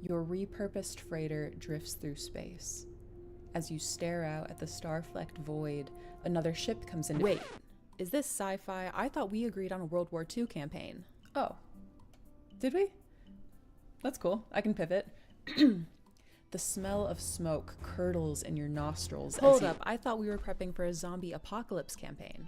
Your repurposed freighter drifts through space. As you stare out at the star-flecked void, another ship comes in. Wait, is this sci-fi? I thought we agreed on a World War II campaign. Oh, did we? That's cool. I can pivot. The smell of smoke curdles in your nostrils. Hold up, I thought we were prepping for a zombie apocalypse campaign.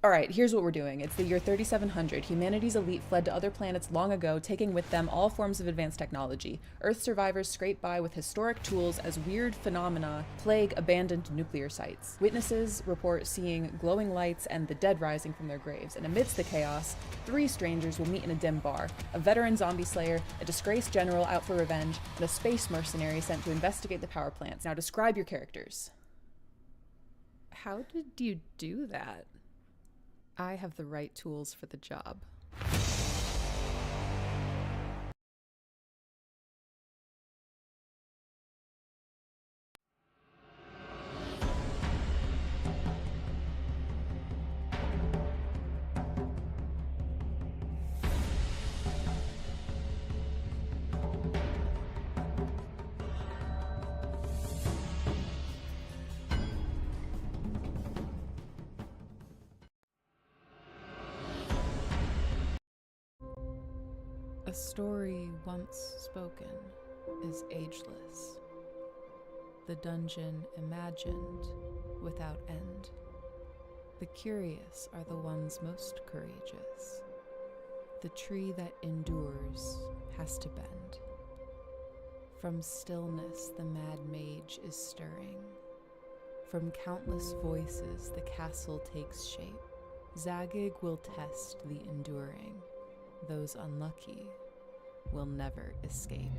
All right, here's what we're doing. It's the year 3700. Humanity's elite fled to other planets long ago, taking with them all forms of advanced technology. Earth survivors scrape by with historic tools as weird phenomena plague abandoned nuclear sites. Witnesses report seeing glowing lights and the dead rising from their graves. And amidst the chaos, three strangers will meet in a dim bar. A veteran zombie slayer, a disgraced general out for revenge, and a space mercenary sent to investigate the power plants. Now describe your characters. How did you do that? I have the right tools for the job. A story once spoken is ageless. The dungeon imagined without end. The curious are the ones most courageous. The tree that endures has to bend. From stillness the mad mage is stirring. From countless voices the castle takes shape. Zagig will test the enduring. Those unlucky will never escape.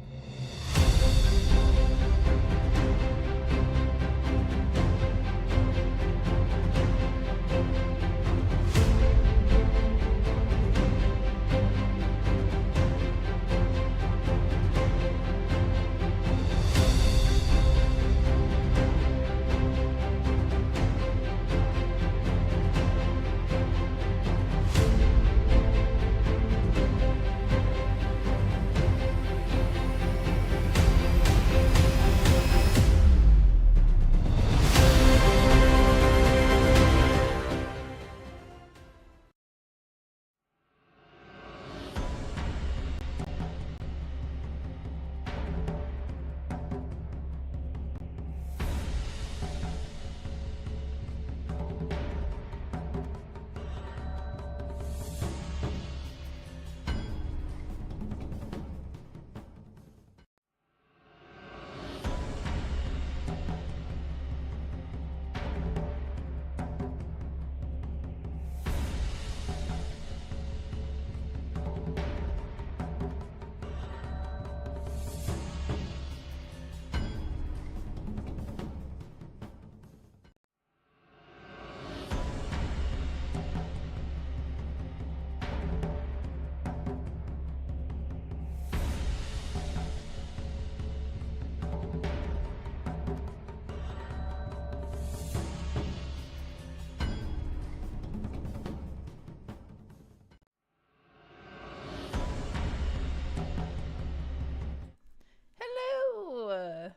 Hello!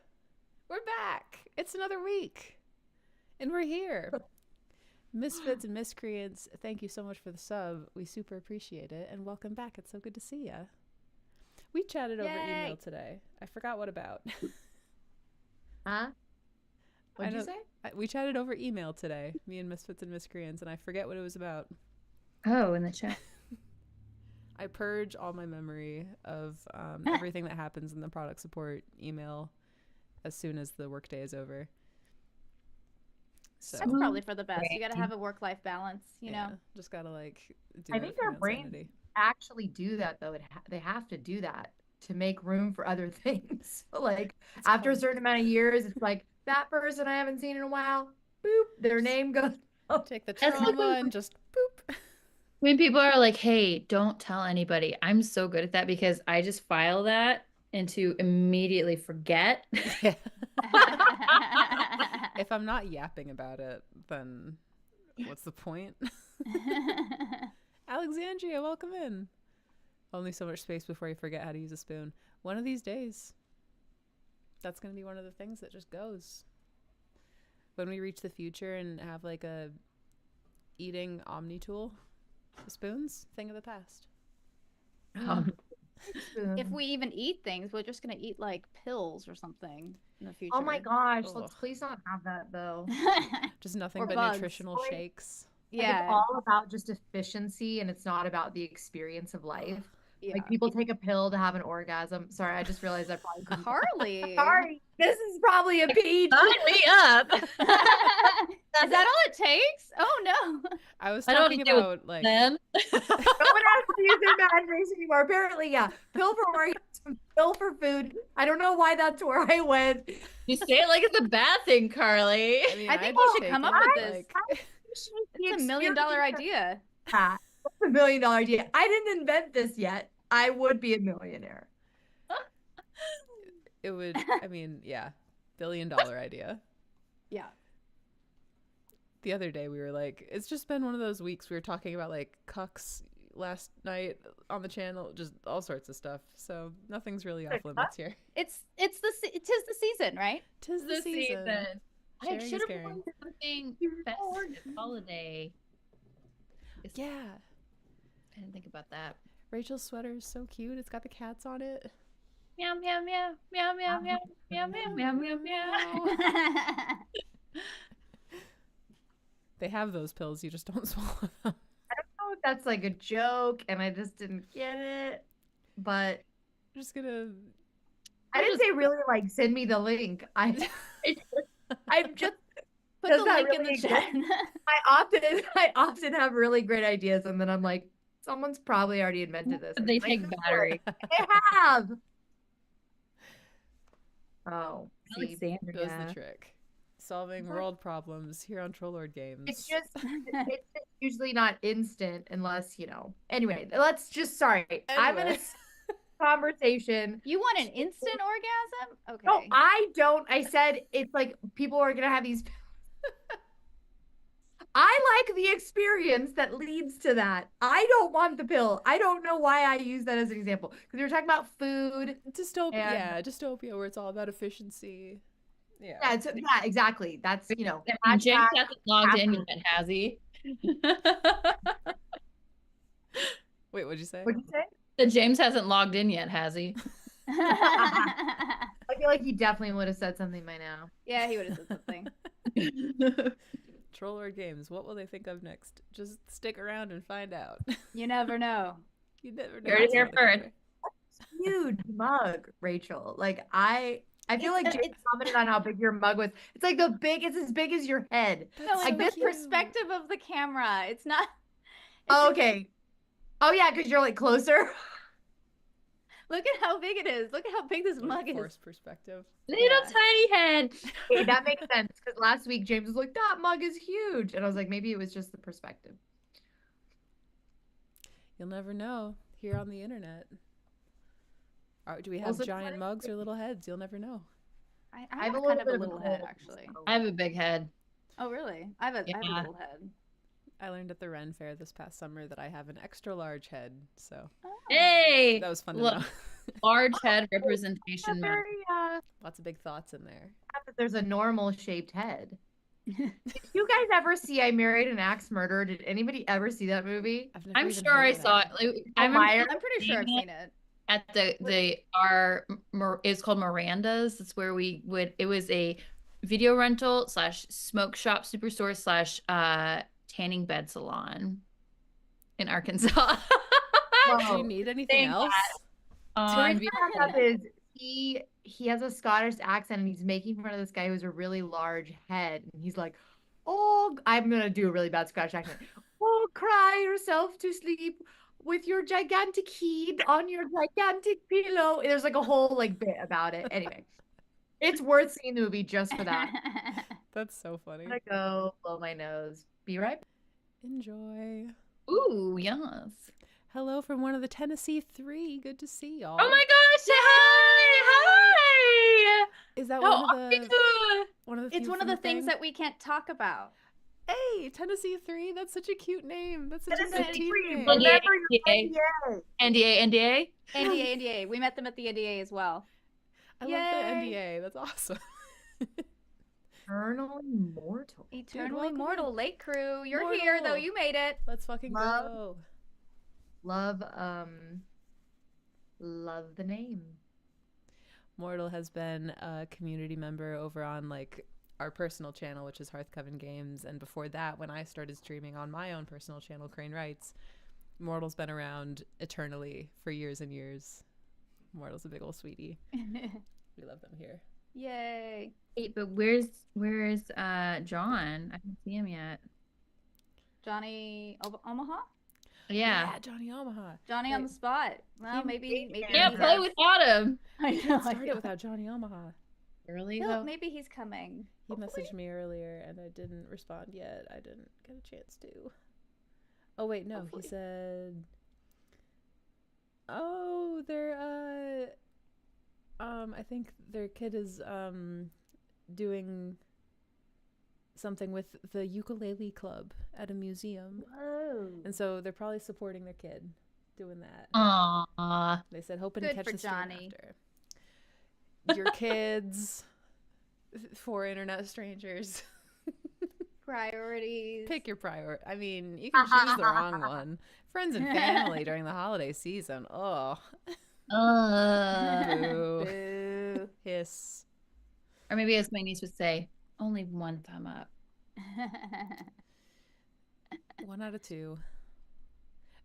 We're back! It's another week! And we're here. Misfits and Miscreants, thank you so much for the sub. We super appreciate it. And welcome back. It's so good to see ya. We chatted over email today. I forgot what about. Huh? What'd you say? We chatted over email today, me and Misfits and Miscreants, and I forget what it was about. Oh, in the chat. I purge all my memory of everything that happens in the product support email as soon as the workday is over. So that's probably for the best. You got to have a work-life balance, you know. Just gotta do. I think our brains actually do that though. They have to do that to make room for other things. Like after a certain amount of years, it's like that person I haven't seen in a while. Boop, their name goes. Take the trauma and just boop. When people are like, "Hey, don't tell anybody," I'm so good at that because I just file that and to immediately forget. Yeah. If I'm not yapping about it, then what's the point? Alexandria, welcome in. Only so much space before you forget how to use a spoon. One of these days, that's going to be one of the things that just goes. When we reach the future and have like a eating omni tool, spoons, thing of the past. If we even eat things, we're just gonna eat like pills or something in the future. Oh my gosh, Ugh. let's please not have that though. Just nothing Or but bugs. nutritional Like- shakes. Like, Yeah. it's all about just efficiency and it's not about the experience of life. Yeah. Like people take a pill to have an orgasm. Sorry, I just realized I probably couldn't. Carly. Sorry, this is probably a PG. Sign me up. Is that all it takes? Oh no. I was I don't talking do it about like Then No one has to use their imagination anymore. Apparently, yeah. Pill for orgasm, pill for food. I don't know why that's where I went. you say it like it's a bad thing, Carly. I mean, I think I'd we should take come it, up with but, this. like, It's $1 million idea. That's a $1 million idea. I didn't invent this yet. I would be a millionaire. it would, I mean, yeah, $1 billion idea. Yeah. The other day we were like, it's just been one of those weeks we were talking about like cucks last night on the channel, just all sorts of stuff. So nothing's really off limits here. Tis the season, right? Tis the season. I Sharing is should have caring. worn something festive holiday. Yeah. I didn't think about that. Rachel's sweater is so cute. It's got the cats on it. Meow meow meow meow meow meow meow meow meow meow. They have those pills, you just don't swallow them. I don't know if that's like a joke and I just didn't get it. But I'm just gonna I didn't say really like send me the link. I'm just Put Does the that link in really the chat. I often have really great ideas and then I'm like, someone's probably already invented this. They It's like, take battery. They have. Oh, see, Alexander. does the trick. Solving world problems here on Troll Lord Games. it's just usually not instant unless, you know. Anyway, let's just I'm in a Anyway. conversation. You want an instant orgasm? Okay. No, I don't. I said it's like people are gonna have these. I like the experience that leads to that. I don't want the pill. I don't know why I use that as an example because we were talking about food. Dystopia, And- yeah, dystopia where it's all about efficiency. Yeah. Yeah, exactly. That's James hashtag- hasn't logged in yet, has he? Wait, what'd you say? What'd you say? The James hasn't logged in yet, has he? I feel like he definitely would have said something by now. Yeah, he would have said something. Troll Lord Games, what will they think of next? Just stick around and find out. You never know. You never know. Heard it what's here around the corner. Huge mug, Rachel. Like I feel like It's- James commented on how big your mug was. It's like it's as big as your head. No, That's like so this cute. perspective of the camera. It's not. Oh, okay. Oh yeah, because you're like closer. Look at how big it is. Look at how big this Like mug is. forced perspective. Little Yeah. tiny head. Okay, that makes sense because last week James was like, "That mug is huge," and I was like, maybe it was just the perspective. You'll never know here on the internet. Do we have Also, giant funny- mugs or little heads? You'll never know. I I have have a kind little of bit a of little a head, cold, actually. so- I have a big head. Oh, really? I have a Yeah. little head. I learned at the Ren Fair this past summer that I have an extra large head, so Oh. Hey, that was fun to Look. know. large head representation. month. Very Lots of big thoughts in there. that there's a normal shaped head. Did you guys ever see I Married an Axe Murderer? Did anybody ever see that movie? I've never I'm even sure heard I of saw it. that. Like, I remember Meyer? I'm pretty sure I've seen it. at it's called Miranda's. That's where we would. It was a video rental / smoke shop superstore / tanning bed salon in Arkansas. Do you need anything Thank else? The On reason I brought that up is he has a Scottish accent and he's making fun of this guy who has a really large head and he's like, "Oh, I'm gonna do a really bad Scottish accent. Oh, cry yourself to sleep with your gigantic head on your gigantic pillow." And there's like a whole like bit about it. Anyway, it's worth seeing the movie just for that. That's so funny. I'm gonna go blow my nose. Be right back. Enjoy. Ooh, yes. Hello from one of the Tennessee 3. Good to see y'all. Oh my gosh! Hi! Is that How one are of the you? one of the It's few one of from the things thing? that we can't talk about. Hey, Tennessee 3. That's such a cute name. That's such a Tennessee good team 3, name. remember your NDA. NDA. NDA. NDA, NDA. We met them at the NDA as well. I love the NDA. That's awesome. Eternally Mortal. Eternally welcome Mortal, in. late crew. You're here though. Mortal. You made it. Let's fucking Love- go. Love the name. Mortal has been a community member over on like our personal channel, which is Hearth Coven Games, and before that, when I started streaming on my own personal channel, Crane Writes, Mortal's been around eternally for years and years. Mortal's a big old sweetie. We love them here. Yay. Wait, but where's John? I don't see him yet. Johnny Omaha? Yeah. Johnny Omaha. Johnny on the spot. Well, He maybe Can't he's play up. without him. I Can't know. start it without Johnny Omaha. Really No, though? maybe he's coming. He messaged me earlier and I didn't respond yet. I didn't get a chance to. Oh wait, no, Hopefully. he said, "Oh, they're I think their kid is doing something with the ukulele club at a museum." Whoa. And so they're probably supporting their kid doing that. Aww. They said hoping Good to catch for the stream Johnny. after. Your kids for internet strangers. Priorities. Pick your priority. I mean, you can choose the wrong one. Friends and family during the holiday season. Oh, boo. Boo. Hiss. Or maybe as my niece would say, only one thumb up. 1 out of 2.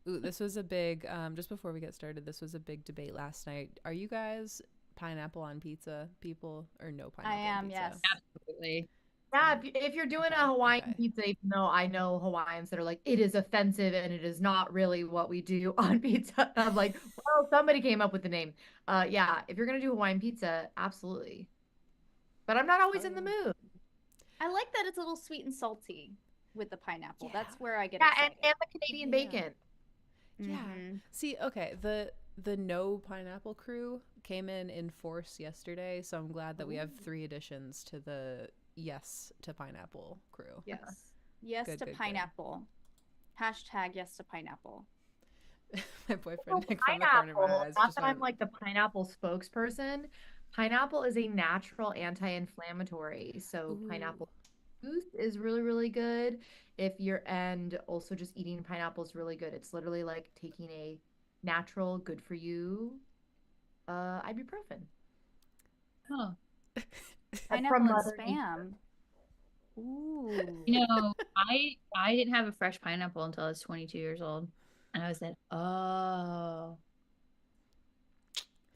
Ooh, this was a big, just before we get started, this was a big debate last night. Are you guys pineapple on pizza people or no pineapple I am, on pizza? yes. Absolutely. Yeah, if you're doing a Hawaiian Okay. pizza, even though I know Hawaiians that are like, it is offensive and it is not really what we do on pizza. I'm like, well, somebody came up with the name. Yeah, if you're gonna do Hawaiian pizza, absolutely. But I'm not always in the mood. I like that it's a little sweet and salty with the pineapple. Yeah. That's where I get Yeah, excited. and the Canadian Yeah. bacon. Yeah. Mhm. See, okay, the no pineapple crew came in force yesterday, so I'm glad that we have 3 additions to the yes to pineapple crew. Yes. Yes Good, to good, good. pineapple. Hashtag yes to pineapple. My boyfriend Well, Nick from the corner of my pineapple, eyes not just that I'm went, like the pineapple spokesperson. Pineapple is a natural anti-inflammatory. So Ooh. pineapple juice is really, really good. And also just eating pineapple is really good. It's literally like taking a natural, good for you, ibuprofen. Oh. Pineapple and Mother Nature. spam. Ooh. You know, I didn't have a fresh pineapple until I was 22 years old. And I was like, oh.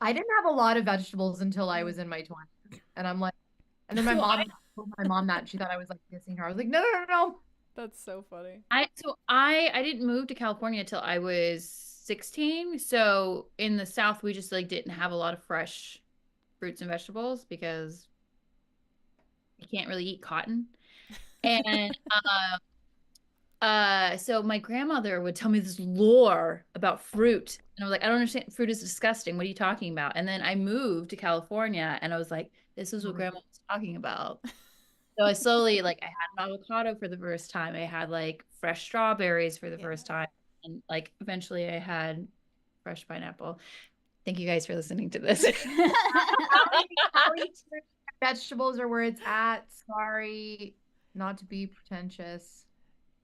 I didn't have a lot of vegetables until I was in my 20s. And I'm like, and then my mom told my mom that she thought I was like dissing her. I was like, no, no, no, no. that's so funny. I didn't move to California till I was 16. So in the South, we just like didn't have a lot of fresh fruits and vegetables because you can't really eat cotton. And so my grandmother would tell me this lore about fruit. And I was like, I don't understand. Fruit is disgusting. What are you talking about? And then I moved to California and I was like, this is what grandma was talking about. So I slowly, like, I had an avocado for the first time. I had like fresh strawberries for the first time. And like eventually I had fresh pineapple. Thank you guys for listening to this. Vegetables are where it's at. Sorry, not to be pretentious.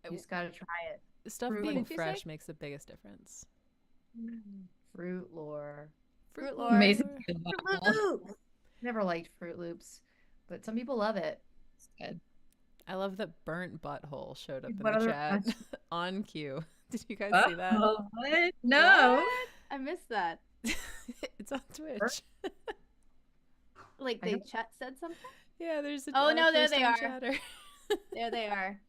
You just gotta try it. Stuff Fruit, being what did you say? fresh makes the biggest difference. Fruit lore. Fruit lore. Amazing. Fruit Loops. Never liked Fruit Loops, but some people love it. Good. I love that burnt butthole showed up in What the other chat on cue. Did you guys see that? What? No. What? I missed that. It's on Twitch. Like I they don't- said something? Yeah, there's a Oh, no, there they first-time are. chatter. There they are.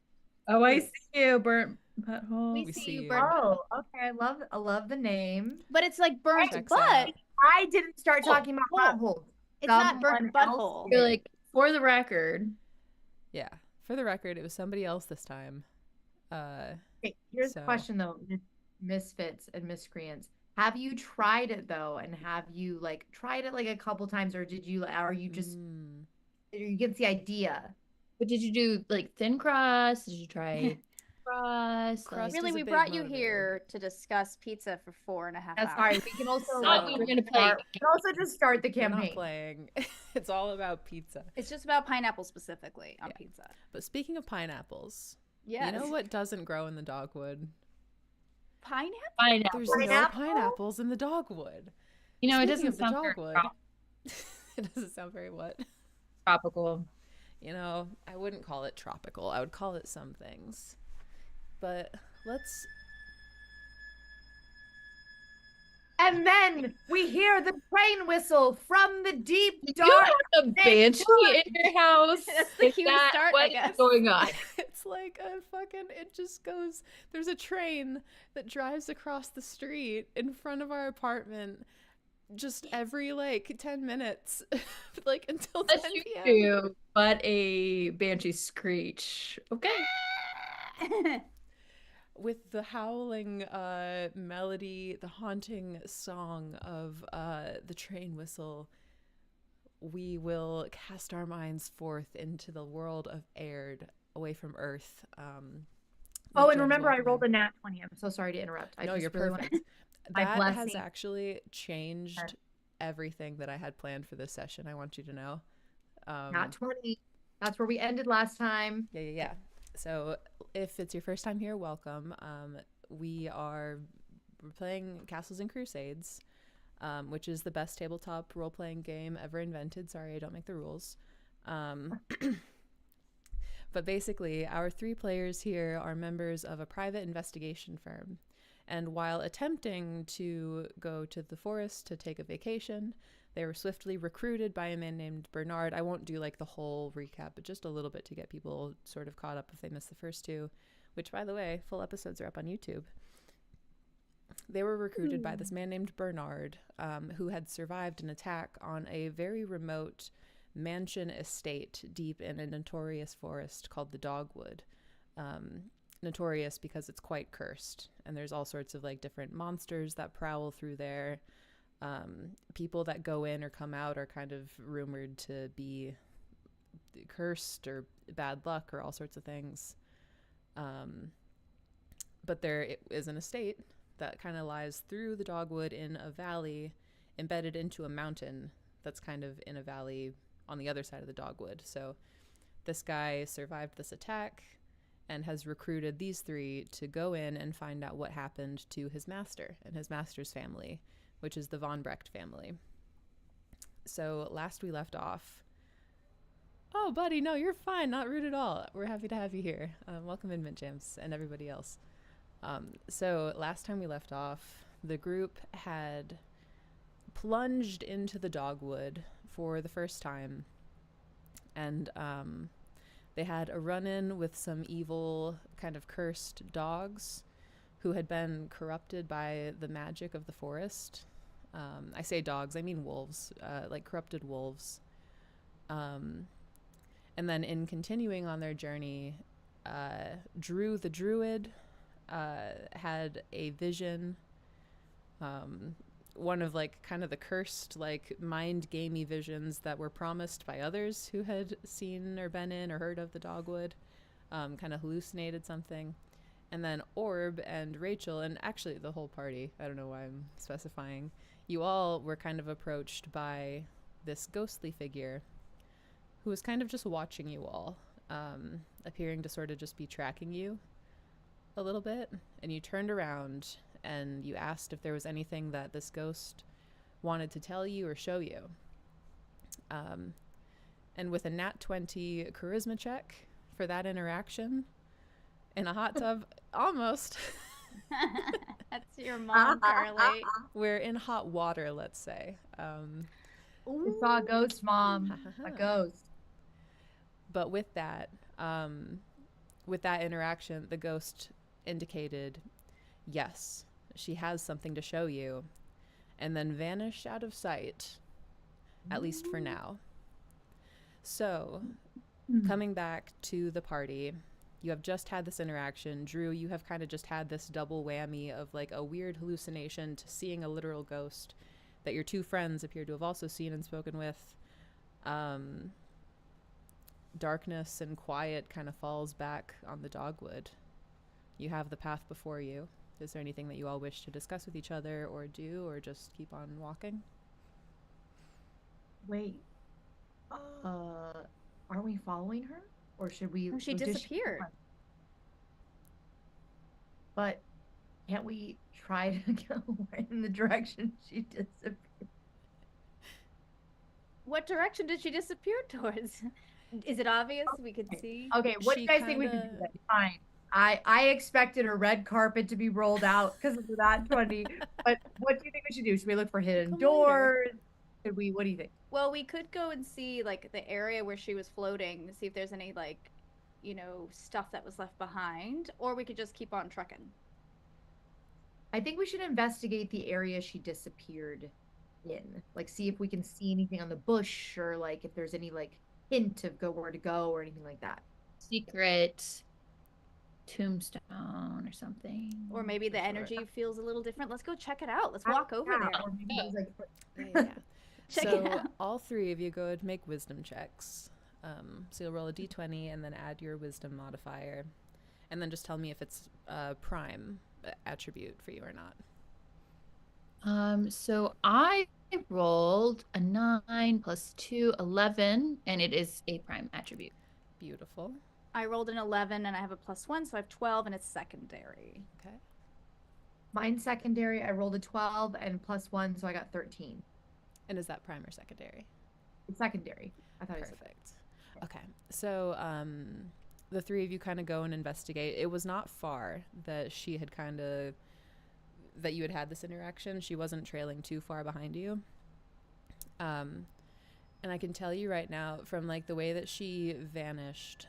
Oh, I see you, burnt butthole. We We see see you you. burnt. Oh, okay. I love the name. But it's like burnt Checks butt. out. I didn't start talking about buttholes. It's not burnt Someone else butthole. You're like, for the record. Yeah, for the record, it was somebody else this time. Okay, here's the So- question though, misfits and miscreants. Have you tried it though, and have you like tried it like a couple times, or are you just Mm. you get the idea? But did you do like thin crust? Did you try crust? Crust Really, is a we big brought you motivator. here to discuss pizza for 4.5 That's hours. fine. We can also Thought we were gonna play. We can also just start the We're not campaign. playing. It's all about pizza. It's just about pineapple specifically on Yeah. pizza. But speaking of pineapples, Yes. you know what doesn't grow in the dogwood? Pineapple? Pineapple. There's no Pineapple? pineapples in the dogwood. You know, it Speaking doesn't of the sound very dogwood, it doesn't sound very what? tropical. You know, I wouldn't call it tropical. I would call it some things. But let's. And then we hear the train whistle from the deep You dark. have a banshee in your house. That's the Is cue to that start, I what is guess. going on? It's like a fucking. It just goes. There's a train that drives across the street in front of our apartment just every like 10 minutes, like until 10 Unless you p.m. do, but a banshee screech. Okay. With the howling melody, the haunting song of the train whistle, we will cast our minds forth into the world of Aird, away from Earth. Oh, and remember, I rolled a nat 20. I'm so sorry to interrupt. No, you're really wanna- perfect. my That has blessing. actually changed everything that I had planned for this session. I want you to know. Nat 20. That's where we ended last time. Yeah. So if it's your first time here, welcome. We're playing Castles and Crusades, which is the best tabletop role-playing game ever invented. Sorry, I don't make the rules. But basically, our 3 players here are members of a private investigation firm. And while attempting to go to the forest to take a vacation, they were swiftly recruited by a man named Bernard. I won't do like the whole recap, but just a little bit to get people sort of caught up if they missed the first 2, which, by the way, full episodes are up on YouTube. They were recruited by this man named Bernard, who had survived an attack on a very remote mansion estate deep in a notorious forest called the Dogwood. Notorious because it's quite cursed, and there's all sorts of like different monsters that prowl through there. People that go in or come out are kind of rumored to be cursed or bad luck or all sorts of things. But there is an estate that kind of lies through the Dogwood in a valley embedded into a mountain that's kind of in a valley on the other side of the Dogwood. So this guy survived this attack and has recruited these 3 to go in and find out what happened to his master and his master's family, which is the Von Brecht family. So last we left off... Oh, buddy, no, you're fine. Not rude at all. We're happy to have you here. Welcome in, Mint Jams, and everybody else. So last time we left off, the group had plunged into the Dogwood for the first time, and they had a run-in with some evil, kind of cursed dogs who had been corrupted by the magic of the forest. I say dogs, I mean wolves, like corrupted wolves. And then in continuing on their journey, Drew the Druid had a vision, one of like kind of the cursed like mind gamey visions that were promised by others who had seen or been in or heard of the Dogwood, kind of hallucinated something. And then Orb and Rachel, and actually the whole party, I don't know why I'm specifying, you all were kind of approached by this ghostly figure who was kind of just watching you all, appearing to sort of just be tracking you a little bit. And you turned around and you asked if there was anything that this ghost wanted to tell you or show you. And with a nat 20 charisma check for that interaction, in a hot tub, almost. That's your mom, Carly. We're in hot water, let's say. We saw a ghost, Mom. A ghost. But with that interaction, the ghost indicated, yes, she has something to show you, and then vanished out of sight, at least for now. So, coming back to the party, you have just had this interaction. Drew, you have kind of just had this double whammy of like a weird hallucination to seeing a literal ghost that your 2 friends appear to have also seen and spoken with. darkness and quiet kind of falls back on the dogwood. You have the path before you. Is there anything that you all wish to discuss with each other or do, or just keep on walking? Wait. Aren't we following her? Or should we? Oh, she or does disappeared. But can't we try to go in the direction she disappeared? What direction did she disappear towards? Is it obvious we could see? Okay, what do She you guys think we should do kinda- then? Fine. I expected a red carpet to be rolled out because of that 20. But what do you think we should do? Should we look for hidden Come later. doors? Should we? What do you think? Well, we could go and see like the area where she was floating to see if there's any like, stuff that was left behind, or we could just keep on trucking. I think we should investigate the area she disappeared in. Like, see if we can see anything on the bush, or like if there's any like hint of where to go or anything like that. Secret tombstone or something. Or maybe the Sure. energy feels a little different. Let's go check it out. Let's walk over Yeah, there. or maybe it was, like, Yeah. Check so it out. all three of you go ahead and make wisdom checks. So you'll roll a d20 and then add your wisdom modifier. And then just tell me if it's a prime attribute for you or not. So I rolled a 9 plus 2, 11, and it is a prime attribute. Beautiful. I rolled an 11 and I have a +1, so I have 12 and it's secondary. Okay. Mine's secondary. I rolled a 12 and +1, so I got 13. And is that prime or secondary? It's secondary. I thought it was Perfect. Okay. So the three of you kind of go and investigate. It was not far that she had that you had this interaction. She wasn't trailing too far behind you. And I can tell you right now, from like the way that she vanished,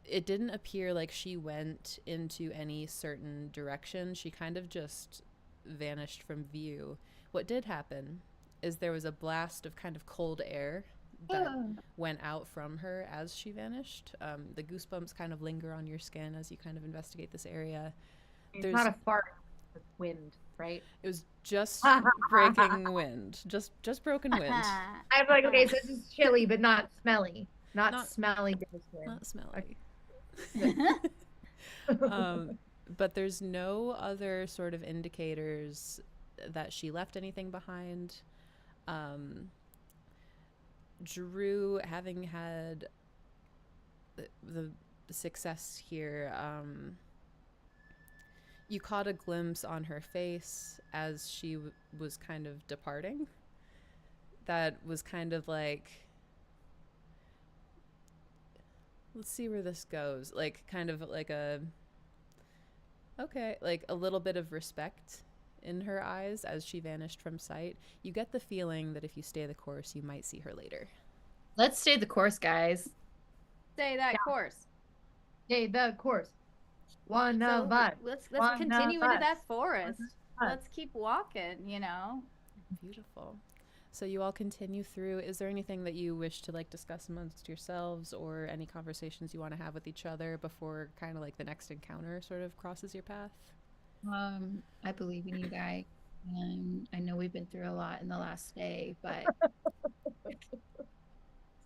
it didn't appear like she went into any certain direction. She kind of just vanished from view. What did happen is there was a blast of kind of cold air that went out from her as she vanished. The goosebumps kind of linger on your skin as you kind of investigate this area. It's not a fart, it's wind, right? It was just breaking wind, just broken wind, I'm like, okay, so this is chilly, but not smelly. Not smelly ghost wind. not smelly. But there's no other sort of indicators that she left anything behind. Drew, having had the success here, you caught a glimpse on her face as she was kind of departing. That was kind of like, let's see where this goes. Like, kind of like like a little bit of respect in her eyes as she vanished from sight. You get the feeling that if you stay the course, you might see her later. Let's stay the course, guys. Stay that course. Stay the course. One So of us. let's One continue of into us. that forest. us. Let's keep walking, Beautiful. So you all continue through. Is there anything that you wish to like discuss amongst yourselves, or any conversations you want to have with each other before kind of like the next encounter sort of crosses your path? I believe in you guys. And I know we've been through a lot in the last day, but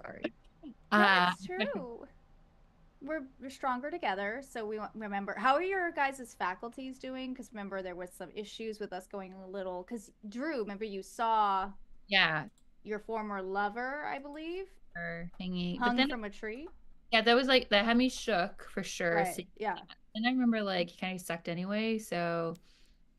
Sorry. That's true. We're stronger together, so we remember. How are your guys' faculties doing? Because remember, there was some issues with us going a little. Because Drew, remember you saw yeah, your former lover, I believe, or hanging. But hung then, from a tree. yeah, that was like that had me shook for sure. Right. So, Yeah. and I remember like he kind of sucked anyway. So,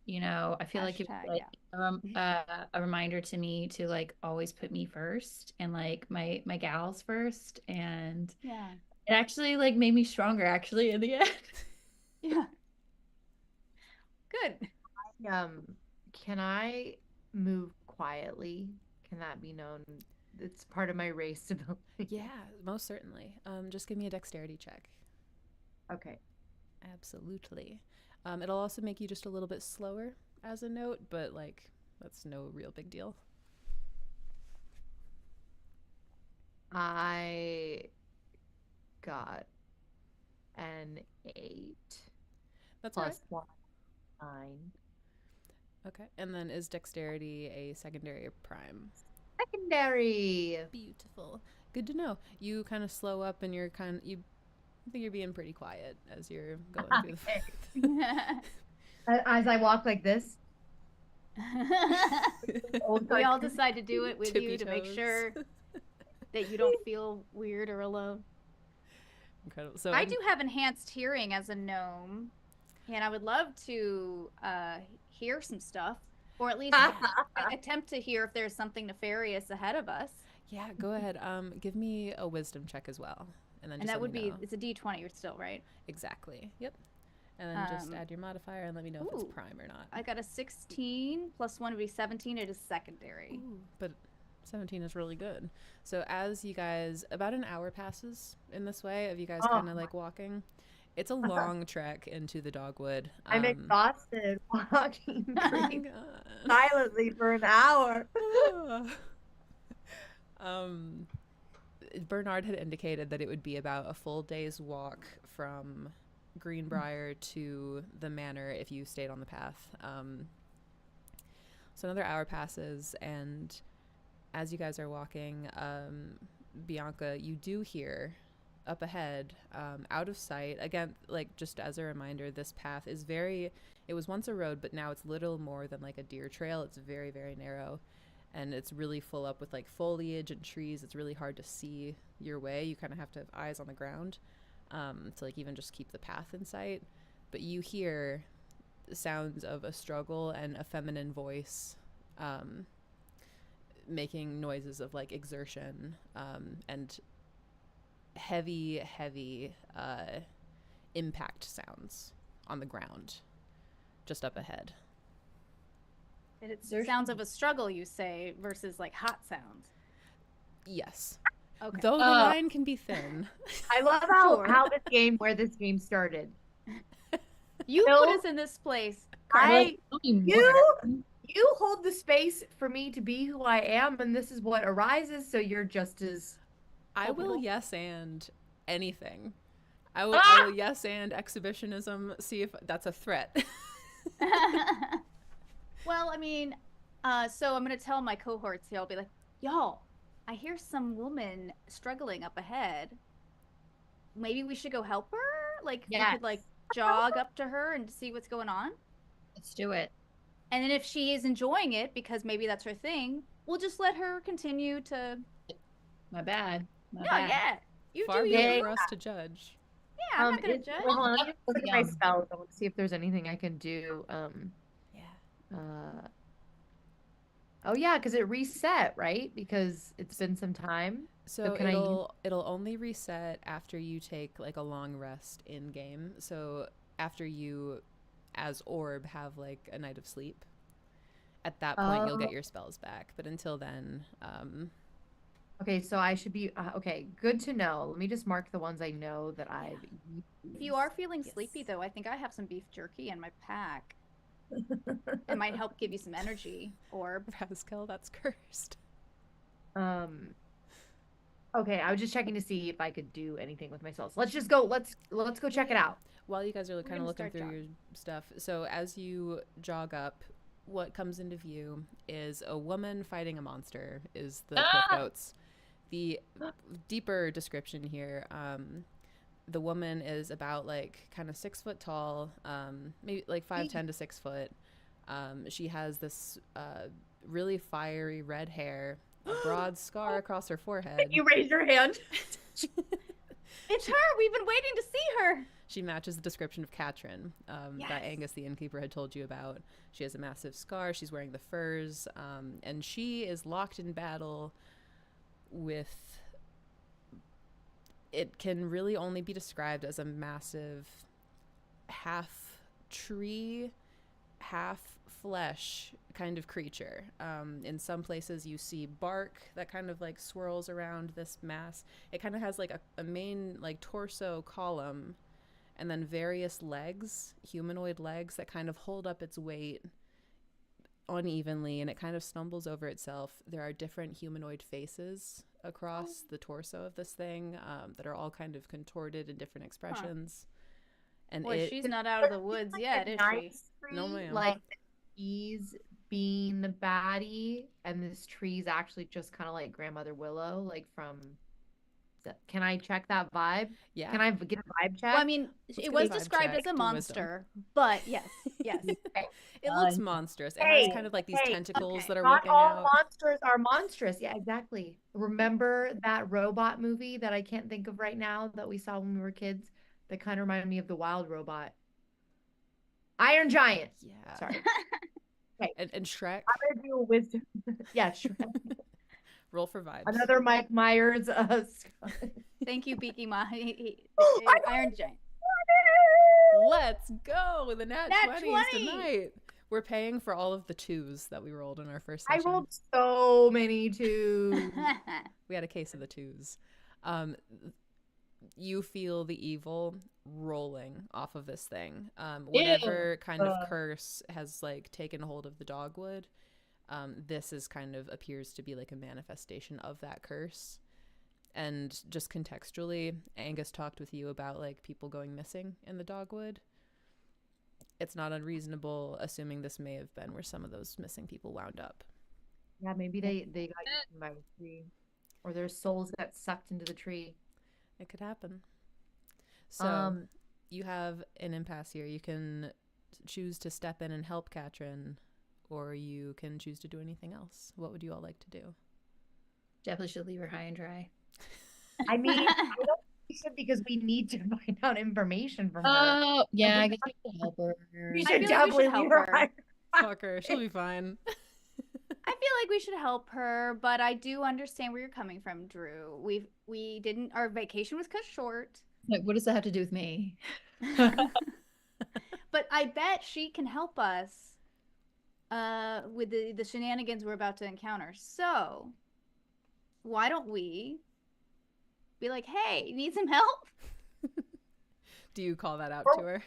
I feel like it was Hashtag, like a reminder to me to like always put me first and like my gals first, and Yeah. it actually like made me stronger actually in the end. Yeah. Good. Can I move quietly? Can that be known? It's part of my race ability. Yeah, most certainly. Just give me a dexterity check. Okay. Absolutely. It'll also make you just a little bit slower as a note, but like that's no real big deal. I got an 8 That's all right. plus 1, 9. Okay. And then is dexterity a secondary or prime? Secondary. Beautiful. Good to know. You kind of slow up and I think you're being pretty quiet as you're going through the As I walk like this. We all decide to do it with Tippy you to make toes. sure that you don't feel weird or alone. Incredible. So I do have enhanced hearing as a gnome, and I would love to hear some stuff, or at least attempt to hear if there's something nefarious ahead of us. Yeah, go ahead. Give me a wisdom check as well, and then And just that let would me be, know. it's a D20 still, right? Exactly. Yep. And then just add your modifier and let me know if it's prime or not. I got a 16 plus 1 would be 17. It is secondary. Ooh, but 17 is really good. So as you guys, about an hour passes in this way of you guys kind of like walking. It's a long trek into the dogwood. I'm exhausted walking Oh my God. silently for an hour. Bernard had indicated that it would be about a full day's walk from Greenbriar to the manor if you stayed on the path. So another hour passes, and as you guys are walking, Bianca, you do hear up ahead, out of sight. Again, like just as a reminder, this path is it was once a road, but now it's little more than like a deer trail. It's very, very narrow, and it's really full up with like foliage and trees. It's really hard to see your way. You kind of have to have eyes on the ground to like even just keep the path in sight. But you hear sounds of a struggle and a feminine voice making noises of like exertion and heavy impact sounds on the ground just up ahead. And it's sounds of a struggle, you say, versus like hot sounds. Yes. Okay. Though the line can be thin. I love where this game started. You put us in this place. You hold the space for me to be who I am, and this is what arises, so you're just as I will yes and anything. I will yes and exhibitionism, see if that's a threat. Well, I mean, so I'm going to tell my cohorts here, I'll be like, y'all, I hear some woman struggling up ahead. Maybe we should go help her? Like, we could, like, jog up to her and see what's going on? Let's do it. And then if she is enjoying it, because maybe that's her thing, we'll just let her continue to... My bad. Yeah. You Far do be it you. for us to judge. Yeah, I'm not going to judge. Hold on, let me look at my spells. I want to see if there's anything I can do. Oh yeah, because it reset, right? Because it's been some time. So it'll only reset after you take like a long rest in game. So after you, as Orb, have like a night of sleep. At that point, you'll get your spells back. But until then, okay, so I should be okay. Good to know. Let me just mark the ones I know that I've used. If you are feeling sleepy, though, I think I have some beef jerky in my pack. It might help give you some energy. Orb. Pascal, that's cursed. Okay, I was just checking to see if I could do anything with my spells. Let's just go. Let's go check it out. While you guys are kind of looking through your stuff, so as you jog up, what comes into view is a woman fighting a monster. Is the cliff notes. The deeper description here. The woman is about like kind of 6 foot tall, maybe like 5'10" to 6 foot. She has this really fiery red hair, a broad scar across her forehead. You raise your hand. It's her. We've been waiting to see her. She matches the description of Katrin that Angus the innkeeper had told you about. She has a massive scar. She's wearing the furs, and she is locked in battle with. It can really only be described as a massive half tree, half flesh kind of creature. In some places you see bark that kind of like swirls around this mass. It kind of has like a main like torso column and then various legs, humanoid legs that kind of hold up its weight unevenly, and it kind of stumbles over itself. There are different humanoid faces across the torso of this thing that are all kind of contorted in different expressions. And boy, she's not out of the woods yet, is she? No, ma'am. Like he's being the baddie, and this tree's actually just kind of like Grandmother Willow, like from Can I check that vibe? Yeah. Can I get a vibe check? Well, I mean, Let's it get a was vibe described check. as a Do wisdom. monster, but yes, yes. It looks monstrous. It has kind of like these tentacles that are Not whipping all out. monsters are monstrous. Yeah, exactly. Remember that robot movie that I can't think of right now that we saw when we were kids that kind of reminded me of the Wild Robot? Iron Giant. Yeah. Sorry. And Shrek. I'm gonna do a wisdom. Yeah, Shrek. Roll for vibes. Another Mike Myers. Thank you, Beaky Iron Giant. Let's go. The nat Nat 20s 20. tonight. We're paying for all of the 2s that we rolled in our first I session. rolled so many twos. We had a case of the 2s. You feel the evil rolling off of this thing. Whatever kind of curse has like taken hold of the dogwood, this is kind of appears to be like a manifestation of that curse. And just contextually, Angus talked with you about like people going missing in the dogwood. It's not unreasonable assuming this may have been where some of those missing people wound up. Yeah, maybe they got eaten by the tree, or their souls got sucked into the tree. It could happen. So you have an impasse here. You can choose to step in and help Katrin, or you can choose to do anything else. What would you all like to do? Definitely should leave her high and dry. I mean, I don't think we should because we need to find out information from her. Oh, yeah, I guess we should help her. We I should feel like we definitely should help leave her. her. Fuck her. She'll be fine. I feel like we should help her, but I do understand where you're coming from, Drew. We didn't our vacation was cut short. Like, what does that have to do with me? But I bet she can help us with the shenanigans we're about to encounter. So why don't we be like, hey, you need some help? Do you call that out to her?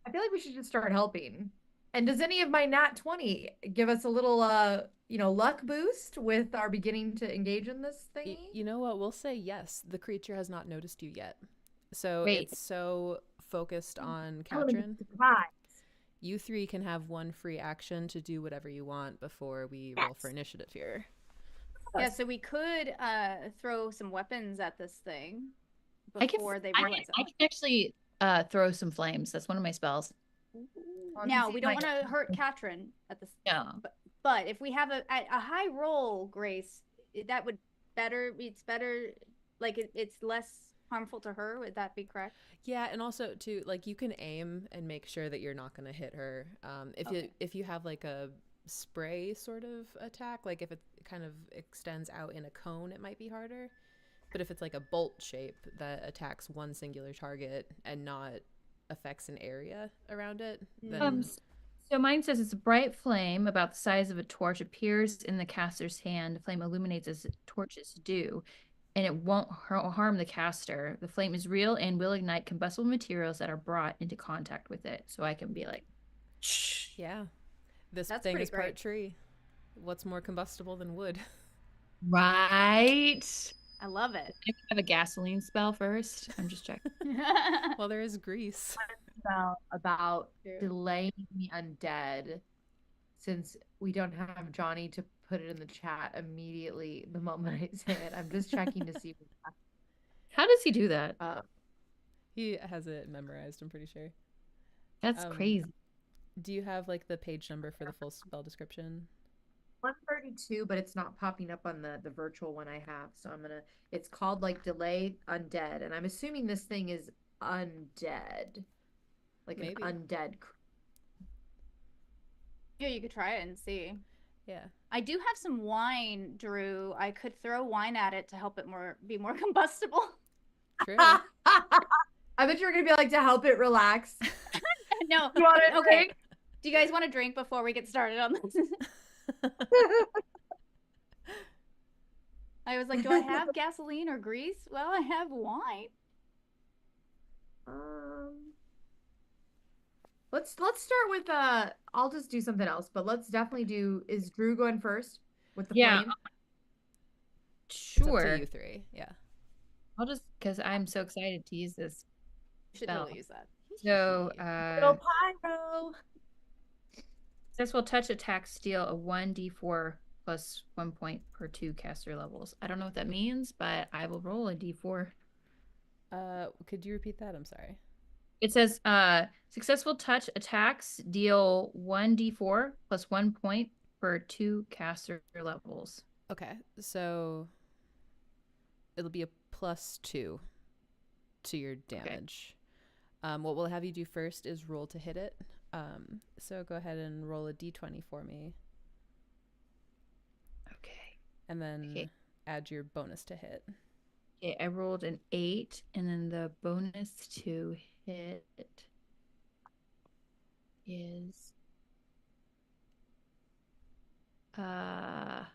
I feel like we should just start helping. And does any of my nat 20 give us a little luck boost with our beginning to engage in this thing? You know what? We'll say yes. The creature has not noticed you yet. So Great. it's so focused on Katrin. Surprise. You 3 can have one free action to do whatever you want before we roll for initiative here. Yeah, so we could throw some weapons at this thing I can before they realize I can actually throw some flames. That's one of my spells. Now, we don't want to hurt Katrin at this. No. But if we have a high roll, Grace, that would it's better, like it's less harmful to her. Would that be correct? Yeah, and also too, like you can aim and make sure that you're not going to hit her. If you have like a spray sort of attack, like if it kind of extends out in a cone, it might be harder. But if it's like a bolt shape that attacks one singular target and not affects an area around it, then so mine says it's a bright flame about the size of a torch appears in the caster's hand. The flame illuminates as torches do, and it won't harm the caster. The flame is real and will ignite combustible materials that are brought into contact with it. So I can be like, shh. yeah, this That's thing pretty is part great. tree. What's more combustible than wood? Right. I love it. I can have a gasoline spell first. I'm just checking. Well, there is grease. About True. delaying the undead, since we don't have Johnny to put it in the chat immediately the moment I say it. I'm just checking to see. How does he do that? He has it memorized, I'm pretty sure. That's crazy. Do you have like the page number for the full spell description? 132, but it's not popping up on the virtual one I have. So it's called like delay undead, and I'm assuming this thing is undead, like Maybe. an undead. Yeah, you could try it and see. Yeah. I do have some wine, Drew. I could throw wine at it to help it be more combustible. True. I bet you were gonna be like to help it relax. No. You want to Okay. drink? Do you guys want to drink before we get started on this? I was like, do I have gasoline or grease? Well, I have wine. Let's start with I'll just do something else, but let's definitely do. Is Drew going first with the Yeah. flame? It's up to Sure. you 3. Yeah. I'll just because I'm so excited to use this. You should Spell. totally use that. So Little pyro. successful touch attack steal a 1d4 plus 1 point per 2 caster levels. I don't know what that means, but I will roll a d4. Could you repeat that? I'm sorry. It says successful touch attacks deal 1d4 plus 1 point per 2 caster levels. Okay, so it'll be a +2 to your damage. What we'll have you do first is roll to hit it. So go ahead and roll a d20 for me. Okay. And then add your bonus to hit. Okay, I rolled an 8, and then the bonus to hit is I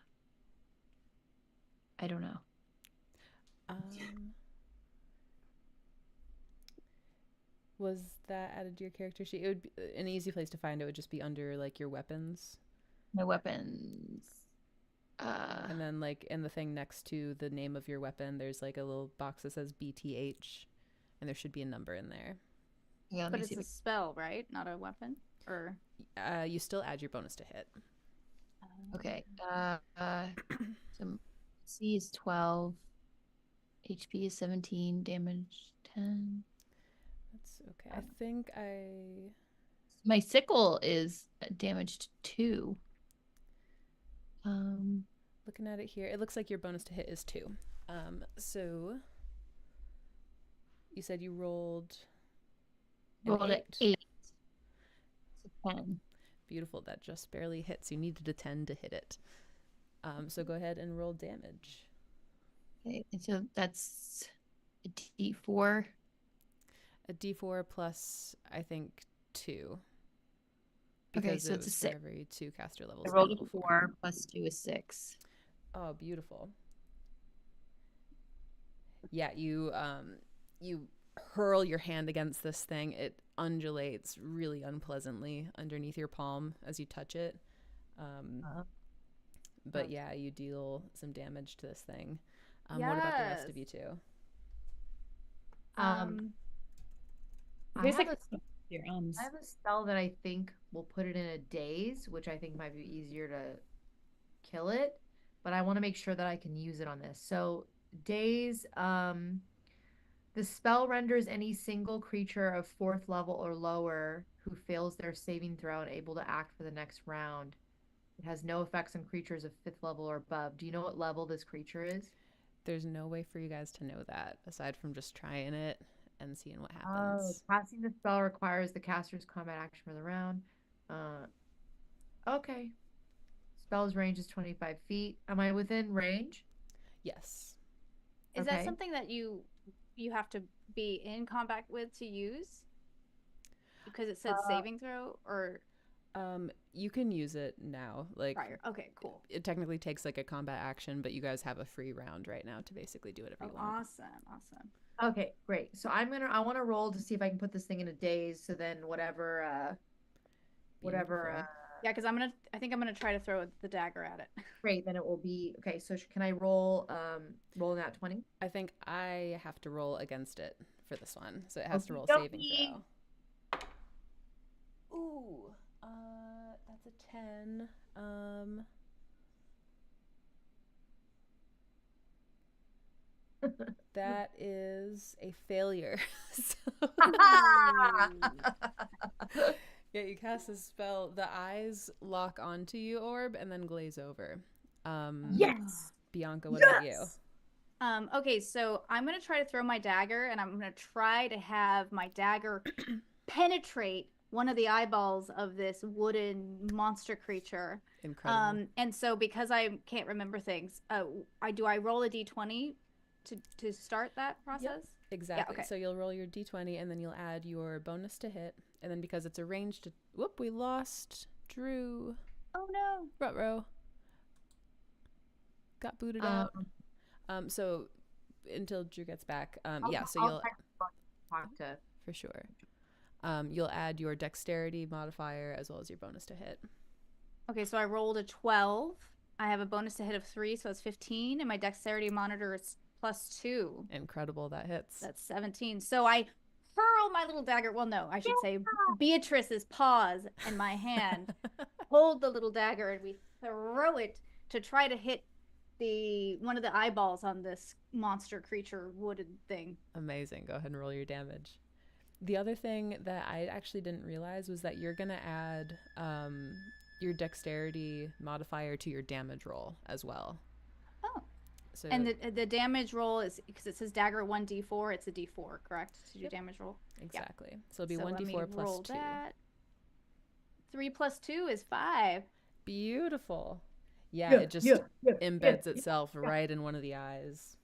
don't know. Was that added to your character sheet? It would be an easy place to find it would just be under like your weapons. My weapons. And then like in the thing next to the name of your weapon, there's like a little box that says BTH, and there should be a number in there. Yeah, but it's a spell, right? Not a weapon? Or you still add your bonus to hit. Okay. So C is 12, HP is 17, damage 10. That's okay. I think my sickle is damaged 2. Looking at it here, it looks like your bonus to hit is 2. So you said you rolled an 8. So 10. Beautiful. That just barely hits. You needed a 10 to hit it. So go ahead and roll damage. Okay, and so that's a D4. A D4 plus, I think, 2. Okay, so it's a 6. Every 2 caster levels. I rolled a 4 plus 2 is 6. Oh, beautiful. Yeah, you hurl your hand against this thing. It undulates really unpleasantly underneath your palm as you touch it. But yeah, you deal some damage to this thing. What about the rest of you two? I have your arms. I have a spell that I think will put it in a daze, which I think might be easier to kill it, but I want to make sure that I can use it on this. So daze, the spell renders any single creature of 4th level or lower who fails their saving throw unable to act for the next round. It has no effects on creatures of 5th level or above. Do you know what level this creature is? There's no way for you guys to know that aside from just trying it and seeing what happens. Casting the spell requires the caster's combat action for the round. Okay. Spell's range is 25 feet. Am I within range? Yes. Is that something that you have to be in combat with to use? Because it said saving throw, or you can use it now. Like prior. Okay, cool. It technically takes like a combat action, but you guys have a free round right now to basically do whatever you want. Awesome. Okay, great. So I want to roll to see if I can put this thing in a daze. So then whatever. Yeah, because I think I'm gonna try to throw the dagger at it. Great, then it will be okay. So can I roll that 20? I think I have to roll against it for this one, so it has to roll saving throw. Ooh, that's a 10. That is a failure. Yeah, you cast a spell. The eyes lock onto you, Orb, and then glaze over. Yes. Bianca, what about you? Okay, so I'm gonna try to throw my dagger, and I'm gonna try to have my dagger penetrate one of the eyeballs of this wooden monster creature. Incredible. And so because I can't remember things, I roll a d20 to start that process? Yep, exactly. Yeah, okay. So you'll roll your d20 and then you'll add your bonus to hit. And then because it's a ranged, whoop, we lost Drew. Oh no. Ruh-roh. Got booted out. So until Drew gets back, yeah, so you'll talk to for sure. You'll add your dexterity modifier as well as your bonus to hit. Okay, so I rolled a 12. I have a bonus to hit of 3, so it's 15, and my dexterity monitor is +2. Incredible, that hits. That's 17. So I hurl my little dagger. Well, no, I should say Beatrice's paws and my hand hold the little dagger, and we throw it to try to hit one of the eyeballs on this monster creature wooded thing. Amazing. Go ahead and roll your damage. The other thing that I actually didn't realize was that you're going to add your dexterity modifier to your damage roll as well. Oh. So, And the damage roll is, because it says dagger 1d4, it's a d4, correct? To do damage roll? exactly. So it'll be So let me 1d4 plus roll 2. that. 3 plus 2 is 5. Beautiful. Yeah, it just embeds itself right in one of the eyes.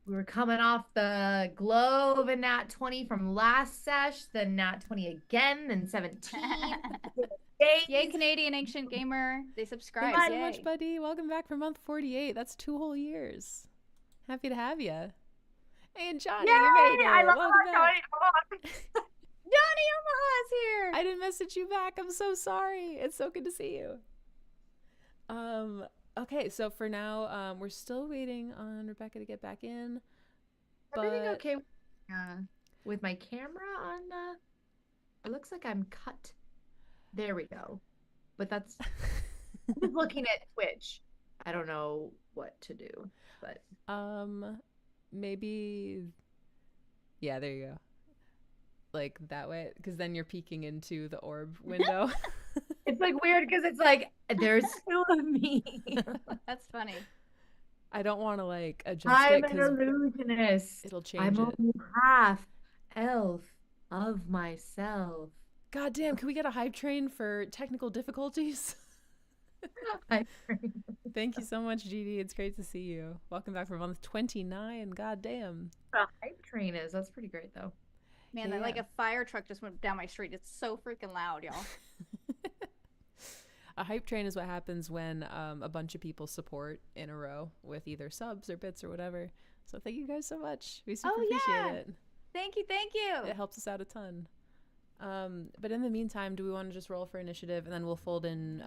We were coming off the glow of a nat 20 from last sesh, then nat 20 again, then 17. Yay, Canadian Ancient Gamer. They subscribe. Thanks so Yay. much, buddy. Welcome back for month 48. That's 2 whole years. Happy to have you. Hey, and Johnny, Yay! you made it. I love Welcome back. Johnny Omaha's here. I didn't message you back. I'm so sorry. It's so good to see you. Okay, so for now, we're still waiting on Rebecca to get back in. Everything But okay with my camera on? It looks like I'm cut. There we go. But that's I'm just looking at Twitch. I don't know what to do, but maybe, yeah, there you go. Like that way, because then you're peeking into the orb window. it's like weird because it's like there's two of me. That's funny. I don't want to like adjust I'm it an because illusionist. it'll change I'm it. only half elf of myself. God damn, can we get a hype train for technical difficulties? Thank you so much, GD. It's great to see you. Welcome back for month 29. God damn. A hype train is. That's pretty great though. Man, Yeah. like a fire truck just went down my street. It's so freaking loud, y'all. A hype train is what happens when a bunch of people support in a row with either subs or bits or whatever. So thank you guys so much. We super appreciate it. Thank you, thank you. It helps us out a ton. But in the meantime, do we want to just roll for initiative and then we'll fold in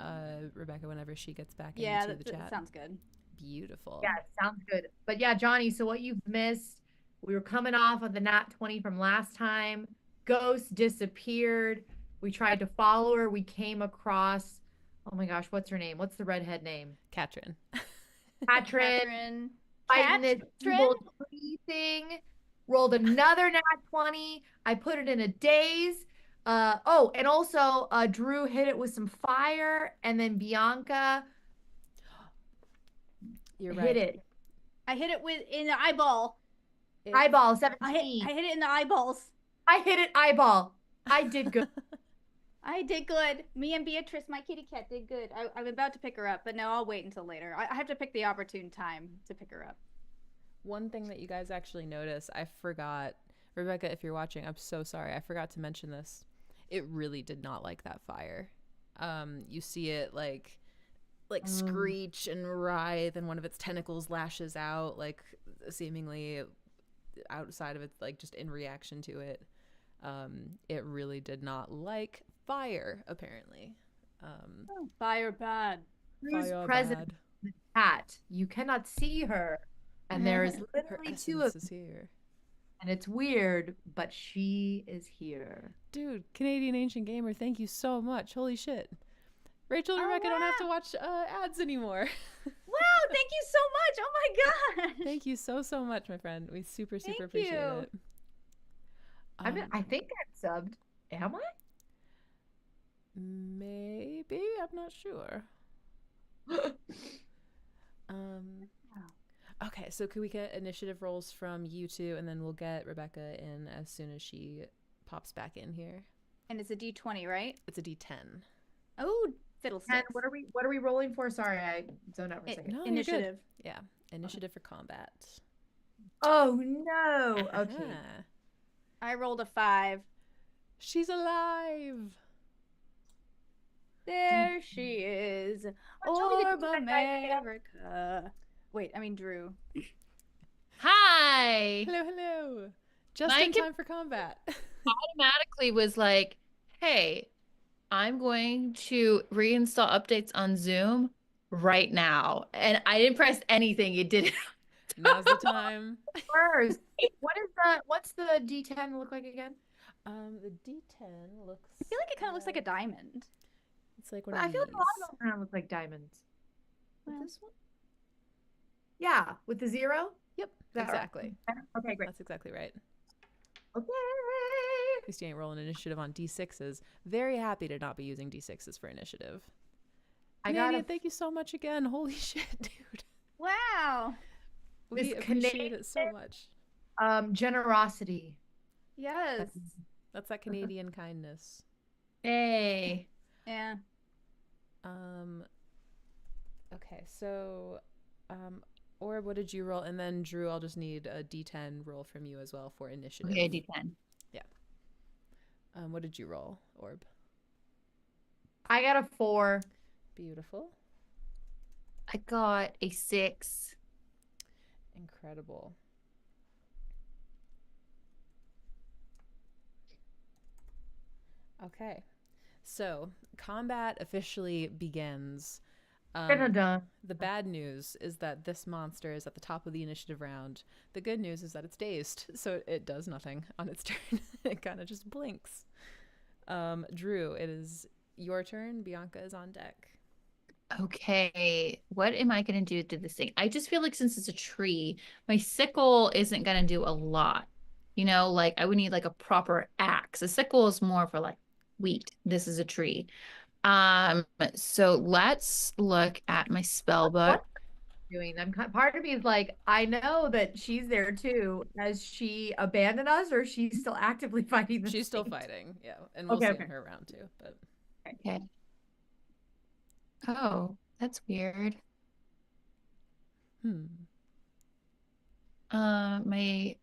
Rebecca whenever she gets back into the chat? That sounds good. Beautiful. Yeah, sounds good. But yeah, Johnny, so what you've missed, we were coming off of the nat 20 from last time. Ghost disappeared. We tried to follow her. We came across, oh my gosh, what's her name? What's the redhead name? Katrin. Katrin. Fighting this evil tree thing. Rolled another nat 20. I put it in a daze. And also Drew hit it with some fire, and then Bianca You're right. hit it. I hit it in the eyeball. Eyeball, I 17. hit it in the eyeballs. I hit it eyeball. I did good. I did good. Me and Beatrice, my kitty cat, did good. I'm about to pick her up, but no, I'll wait until later. I have to pick the opportune time to pick her up. One thing that you guys actually notice, I forgot, Rebecca, if you're watching, I'm so sorry. I forgot to mention this. It really did not like that fire. You see it like screech and writhe, and one of its tentacles lashes out, like seemingly outside of it, like just in reaction to it. It really did not like fire, apparently. Fire bad. Drew's Fire present bad. in the chat. You cannot see her. And there is Her literally two of essence is here. and it's weird, but she is here. Dude, Canadian Ancient Gamer, thank you so much. Holy shit. Rachel and Oh, Rebecca don't have to wow. watch ads anymore. Wow, thank you so much. Oh my gosh. Thank you so much, my friend. We super Thank appreciate you. it. I think I'm subbed. Am I? Maybe, I'm not sure. Okay, so could we get initiative rolls from you two, and then we'll get Rebecca in as soon as she pops back in here. And it's a D20, right? It's a D10. Oh, fiddlesticks. And what are we rolling for? Sorry, I zoned out for a second. No, you're good. Initiative. Yeah, initiative for combat. Oh no. Okay. Uh-huh. I rolled a 5. She's alive. There she is. Tell me the Orb different idea. America. Wait, I mean Drew. Hi. Hello. Just My in time for combat. Automatically was like, hey, I'm going to reinstall updates on Zoom right now. And I didn't press anything. It did it. Now's the time. First, what's the D10 look like again? The D10 looks. I feel like it kind of looks like a diamond. It's like one I of feel like these. a lot of them kind of look like diamonds. Well, This one? Yeah, with the 0. Yep, that right? exactly. Okay, great. That's exactly right. Okay. At least you ain't rolling initiative on D6s. Very happy to not be using D6s for initiative. I Canadian, got thank you so much again. Holy shit, dude. wow. We This appreciate it so much. generosity. Yes. That's that Canadian kindness. Hey. Yeah. Okay, so Orb, what did you roll? And then Drew, I'll just need a D10 roll from you as well for initiative. Okay, D10. Yeah. What did you roll, Orb? I got a 4. Beautiful. I got a 6. Incredible. Okay. So, combat officially begins. Dun-dun-dun. The bad news is that this monster is at the top of the initiative round. The good news is that it's dazed, so it does nothing on its turn. It kind of just blinks. Drew, it is your turn. Bianca is on deck. Okay, what am I going to do to this thing? I just feel like since it's a tree, my sickle isn't going to do a lot. You know, like I would need like a proper axe. A sickle is more for like wheat. This is a tree. So let's look at my spell book. Doing them. Part of me is like, I know that she's there too. Has she abandoned us, or she's still actively fighting this She's still thing? fighting, yeah. And we'll Okay, see okay. in her round too. But Okay. Oh, that's weird. My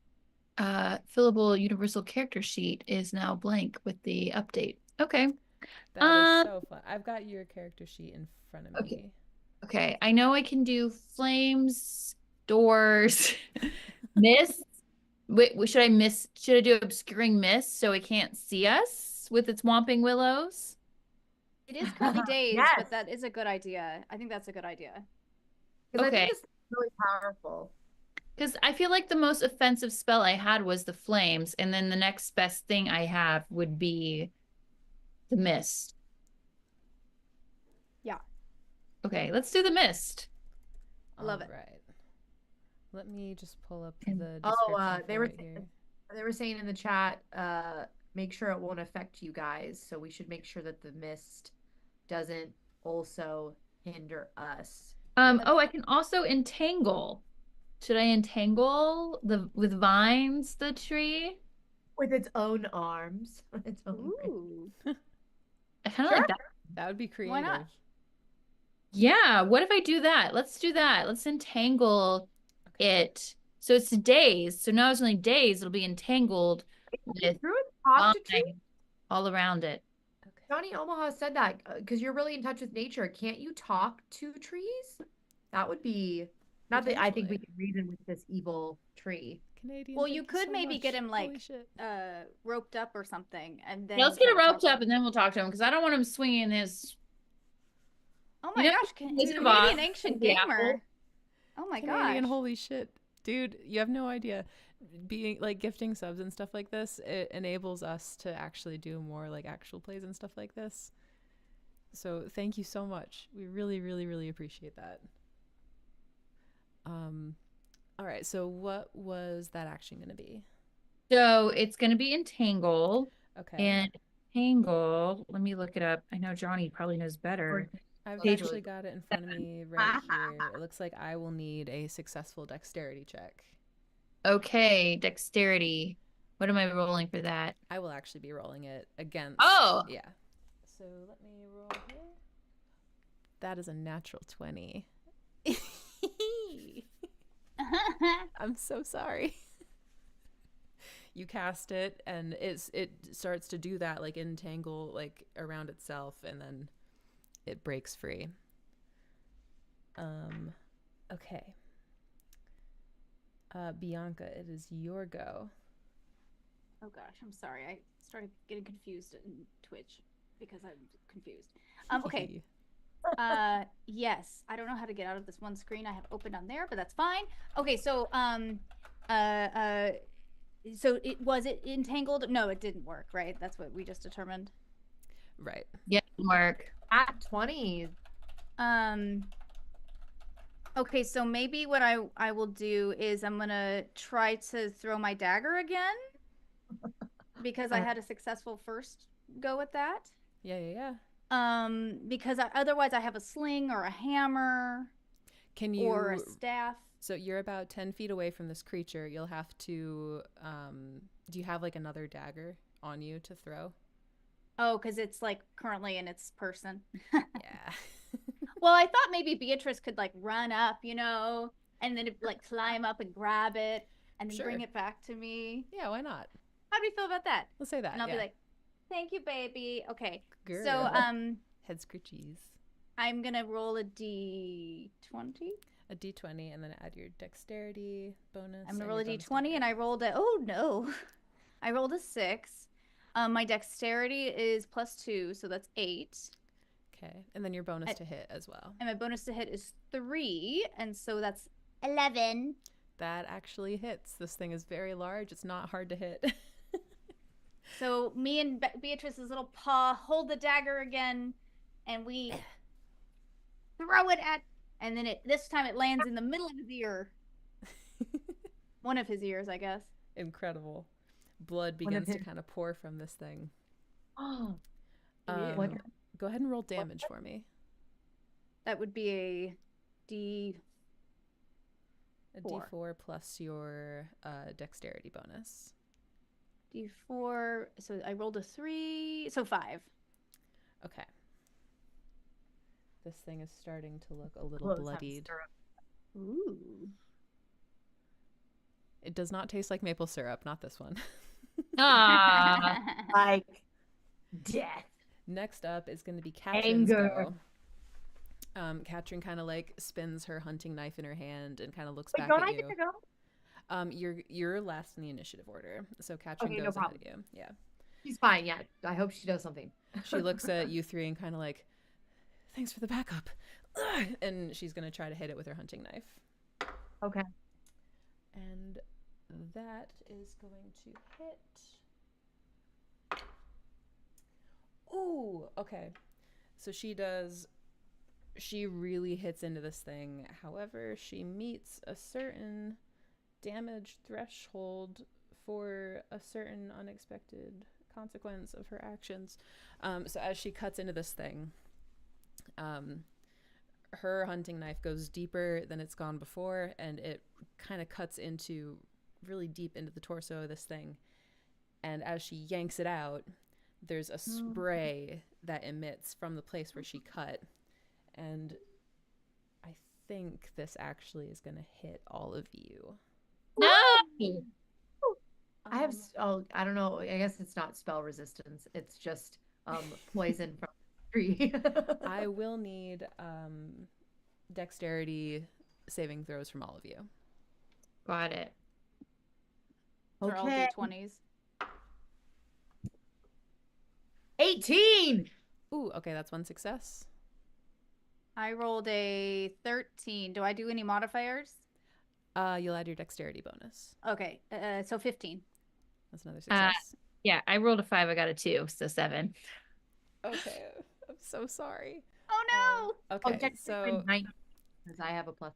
fillable universal character sheet is now blank with the update. Okay. that is so fun. I've got your character sheet in front of me. Okay. I know I can do flames, doors, mist. Wait, should I do obscuring mist so it can't see us with its whomping willows? It is currently dazed, Yes. but that is a good idea. I think that's a good idea. Because I Okay. think this is really powerful. Because I feel like the most offensive spell I had was the flames, and then the next best thing I have would be the mist. Yeah. Okay, let's do the mist. Love it. Right. Let me just pull up And- the Oh, description they for were it here. they were saying in the chat, make sure it won't affect you guys. So we should make sure that the mist doesn't also hinder us. Oh, I can also entangle. Should I entangle with vines the tree? With its own arms. With its own Ooh. I kind of Sure. like that. That would be creative. Why not? Yeah, what if I do that? Let's do that. Let's entangle it. So it's dazed. So now it's only dazed. It'll be entangled with Druid talk to trees? vines all around it. Okay. Johnny Omaha said that because you're really in touch with nature. Can't you talk to trees? That would be not that I think we Potentially. can reason with this evil tree. Canadian. Well, thank you could so maybe get much. him Holy like shit. roped up or something, and then Yeah, let's get it try to roped talk up to and then we'll talk to him because I don't want him swinging his. Oh my You know, gosh, he's he's a an boss. ancient Yeah. gamer. Oh my Canadian, gosh. holy shit. Dude, you have no idea. Being like gifting subs and stuff like this, it enables us to actually do more like actual plays and stuff like this. So thank you so much. We really, really, really appreciate that. All right, so what was that action going to be? So it's going to be entangle. Okay. And entangle, let me look it up. I know Johnny probably knows better. I've Page- actually got it in front of me right here. It looks like I will need a successful dexterity check. Okay, dexterity. What am I rolling for that? I will actually be rolling it against. Oh! Yeah. So let me roll here. That is a natural 20. I'm so sorry. You cast it and it starts to do that, like entangle like around itself, and then it breaks free. Okay. Bianca, it is your go. Oh gosh, I'm sorry. I started getting confused in Twitch because I'm confused. Okay. Yes, I don't know how to get out of this one screen I have opened on there, but that's fine. Okay, so so it entangled? No, it didn't work, right? That's what we just determined. Right. Yeah, Mark. At 20. Okay, so maybe what I will do is I'm gonna try to throw my dagger again because I had a successful first go at that. Yeah, yeah, yeah. Because otherwise I have a sling or a hammer Can or a you? staff. So you're about 10 feet away from this creature. You'll have to. Do you have like another dagger on you to throw? Oh, because it's like currently in its person. Yeah. Well, I thought maybe Beatrice could like run up, and then like climb up and grab it and then bring Sure. it back to me. Yeah, why not? How do you feel about that? Let's say that. And I'll yeah. be like, "Thank you, baby." Okay. Girl. So, Head scritchies. I'm gonna roll a d20. A d20 and then add your dexterity bonus. I'm gonna and roll a your bonus d20 and I rolled a, oh no. I rolled a 6. My dexterity is +2, so that's 8. Okay. And then your bonus to hit as well. And my bonus to hit is 3, and so that's 11. That actually hits. This thing is very large. It's not hard to hit. So me and Beatrice's little paw hold the dagger again, and we throw it at, and then this time it lands in the middle of his ear. One of his ears, I guess. Incredible. Blood begins to kind of pour from this thing. Oh, Go ahead and roll damage for me. That would be a A d4 plus your dexterity bonus. D4. So I rolled a 3, so 5. Okay. This thing is starting to look a little bloodied. Ooh. It does not taste like maple syrup, not this one. Ah. like death. Next up is going to be Katrin's Anger. go. Katrin kind of like spins her hunting knife in her hand and kind of looks Wait, back don't at I you. get to go? You're last in the initiative order, so Katrin Okay, no goes ahead problem. of you. Yeah. She's fine. Yeah, I hope she does something. She looks at you three and kind of like, thanks for the backup. Ugh! And she's going to try to hit it with her hunting knife. Okay. And that is going to hit. Ooh, okay. So she really hits into this thing. However, she meets a certain damage threshold for a certain unexpected consequence of her actions. So as she cuts into this thing, her hunting knife goes deeper than it's gone before, and it kind of cuts into really deep into the torso of this thing. And as she yanks it out, there's a spray that emits from the place where she cut. And I think this actually is going to hit all of you. No. I have. I don't know. I guess it's not spell resistance. It's just poison from the tree. I will need dexterity saving throws from all of you. Got it. They're all Okay. D20s. 18. Ooh, okay, that's one success. I rolled a 13. Do I do any modifiers? You'll add your dexterity bonus. Okay, so 15. That's another success. Yeah, I rolled a 5. I got a 2, so 7. Okay, I'm so sorry. Oh no! Okay, so because I have a +1.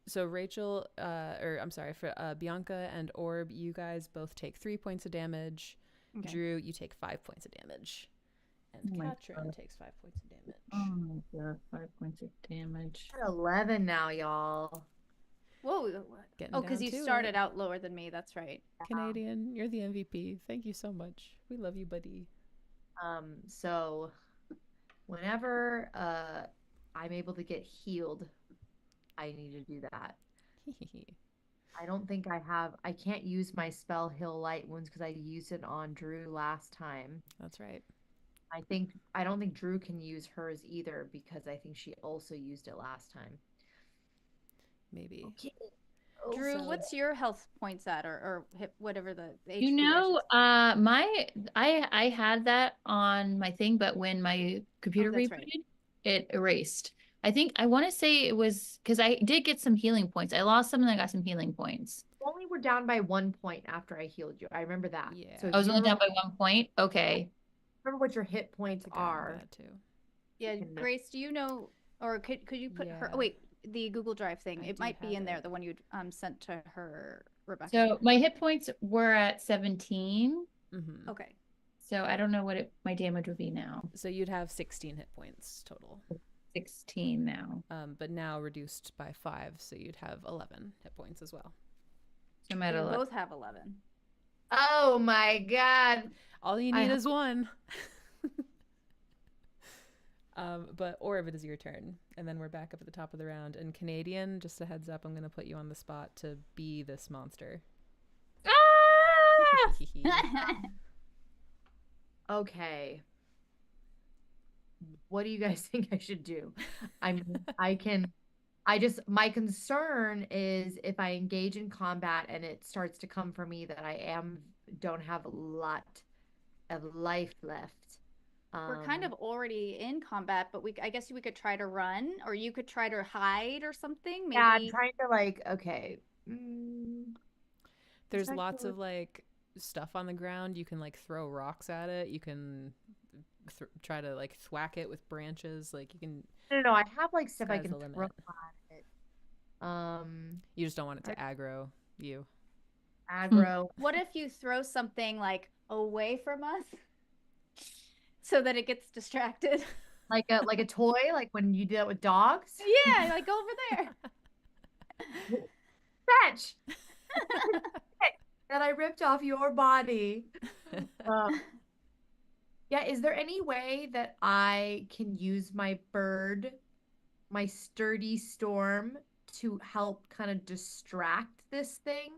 So Rachel, or I'm sorry, for Bianca and Orb, you guys both take 3 points of damage. Okay. Drew, you take 5 points of damage. And Oh my Katrin God. takes 5 points of damage. Oh my god, 5 points of damage. I'm at 11 now, y'all. Whoa. Getting Oh, because down you to started it. out lower than me. That's right. Canadian, you're the MVP. Thank you so much. We love you, buddy. So whenever I'm able to get healed, I need to do that. I don't think I can't use my spell Heal Light Wounds because I used it on Drew last time. That's right. I don't think Drew can use hers either because I think she also used it last time. Maybe. Okay. Drew, So- what's your health points at, or hit whatever the HP? You know, I had that on my thing, but when my computer that's right. rebooted, it erased. I think I want to say it was because I did get some healing points. I lost some and I got some healing points. Only were down by 1 point after I healed you. I remember that. Yeah. So if I was you only down remember, by 1 point. Okay. remember what your hit points I think I remember are. that too. Yeah, can- Grace, do you know, or could you put her? Yeah. Oh, wait, the Google Drive thing. I It do might be have in there, it. the one you sent to her, Rebecca. So my hit points were at 17. Mm-hmm. Okay. So I don't know what my damage would be now. So you'd have 16 hit points total. 16 now. But now reduced by 5, so you'd have 11 hit points as well. So I'm at We 11. both have 11. Oh my God. All you need is 1. But Orb, it is your turn, and then we're back up at the top of the round. And Canadian, just a heads up, I'm gonna put you on the spot to be this monster. Okay. What do you guys think I should do? I mean, my concern is if I engage in combat and it starts to come for me that don't have a lot of life left. We're kind of already in combat, but I guess we could try to run, or you could try to hide or something. Maybe. Yeah, I'm trying to okay. There's lots of like stuff on the ground. You can like throw rocks at it. You can try to like thwack it with branches. Like you can. No, I have like stuff I Sky's can the throw limit. at it. You just don't want it to aggro you. Aggro. What if you throw something like away from us, so that it gets distracted? like a toy, like when you do that with dogs? Yeah, like over there. Fetch. That I ripped off your body. Yeah, is there any way that I can use my bird, my sturdy Storm, to help kind of distract this thing?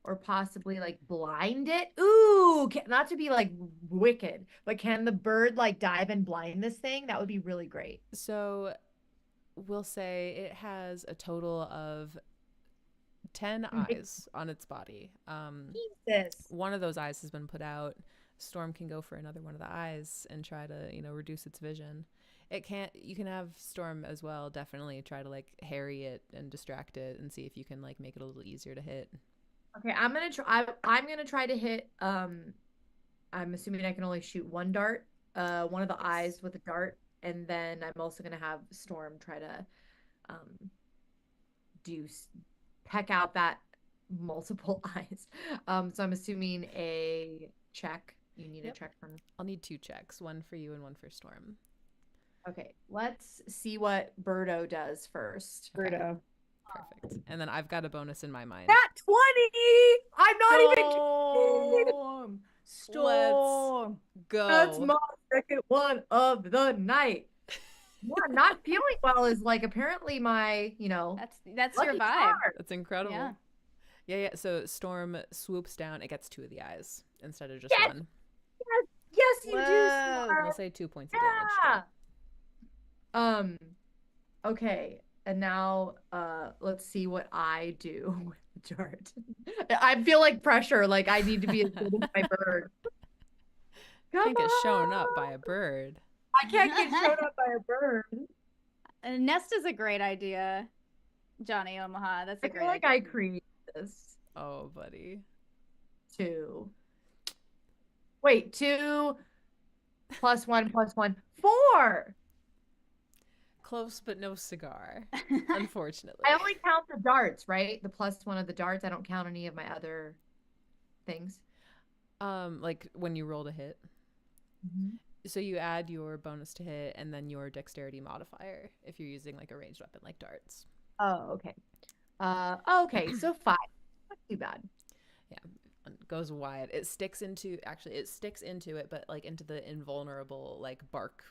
Or possibly like blind it? Ooh, not to be like wicked, but can the bird like dive and blind this thing? That would be really great. So we'll say it has a total of 10 eyes on its body. Jesus. One of those eyes has been put out. Storm can go for another one of the eyes and try to, reduce its vision. You can have Storm as well definitely try to like harry it and distract it and see if you can like make it a little easier to hit. Okay, I'm gonna try to hit. I'm assuming I can only shoot one dart. One of the eyes with a dart, and then I'm also gonna have Storm try to, peck out that multiple eyes. So I'm assuming a check. You need a check from me. I'll need 2 checks, one for you and one for Storm. Okay, let's see what Birdo does first. Birdo. Perfect. And then I've got a bonus in my mind. Nat 20! I'm not even kidding! Storm. Go. That's my second one of the night. What I'm not feeling well is like apparently my, That's lucky your vibe. card. That's incredible. Yeah. Yeah. So Storm swoops down. It gets 2 of the eyes instead of just Yes! 1. Yes, you do. Whoa. Star. We'll say 2 points of damage. Yeah. Okay. And now, let's see what I do with the dart. I feel like pressure. Like I need to be as good as my bird. Can't get shown up by a bird. I can't get shown up by a bird. A nest is a great idea, Johnny Omaha. That's a I great feel like idea. I created this. Oh, buddy. 2. Wait, 2 plus 1 plus 1. 4. Close, but no cigar. Unfortunately. I only count the darts, right? The plus 1 of the darts. I don't count any of my other things. Like when you rolled a hit. So you add your bonus to hit and then your dexterity modifier if you're using like a ranged weapon like darts. Oh, okay. Okay, so 5. Not too bad. Yeah, it goes wide. It sticks into it, but like into the invulnerable like bark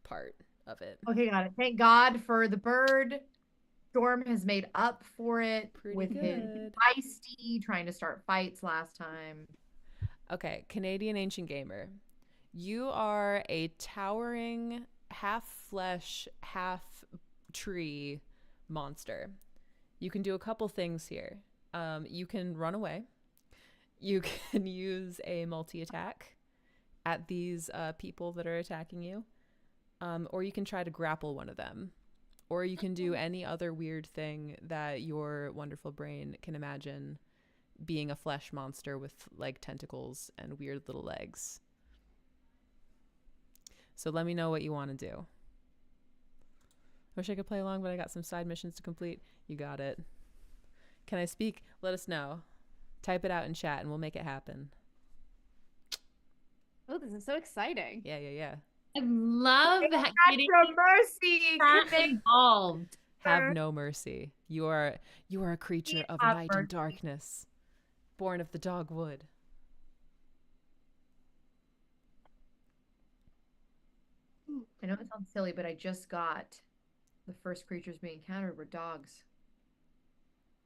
part of it. Okay, got it. Thank God for the bird. Storm has made up for it Pretty with his good. feisty trying to start fights last time. Okay, Canadian Ancient Gamer. You are a towering half flesh, half tree monster. You can do a couple things here. You can run away. You can use a multi-attack at these people that are attacking you. Or you can try to grapple one of them. Or you can do any other weird thing that your wonderful brain can imagine being a flesh monster with like tentacles and weird little legs. So let me know what you want to do. Wish I could play along, but I got some side missions to complete. You got it. Can I speak? Let us know. Type it out in chat and we'll make it happen. Oh, this is so exciting. Yeah. I love that Kitty Extra mercy. got involved. Have no mercy. You are a creature of Have night and mercy. darkness, born of the dogwood. I know it sounds silly, but I just got the first creatures we encountered were dogs.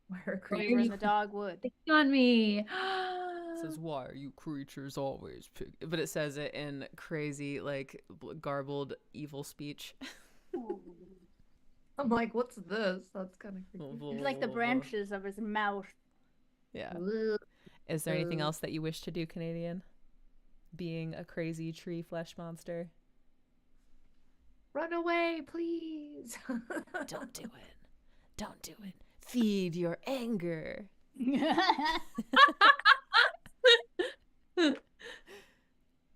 Where are We were in creatures? the dogwood. Pick on me. It says, "Why are you creatures always pick?" But it says it in crazy, like garbled, evil speech. I'm like, what's this? That's kind of creepy. It's like the branches of his mouth. Yeah. Ugh. Is there anything else that you wish to do, Canadian? Being a crazy tree flesh monster. Run away, please. Don't do it. Don't do it. Feed your anger.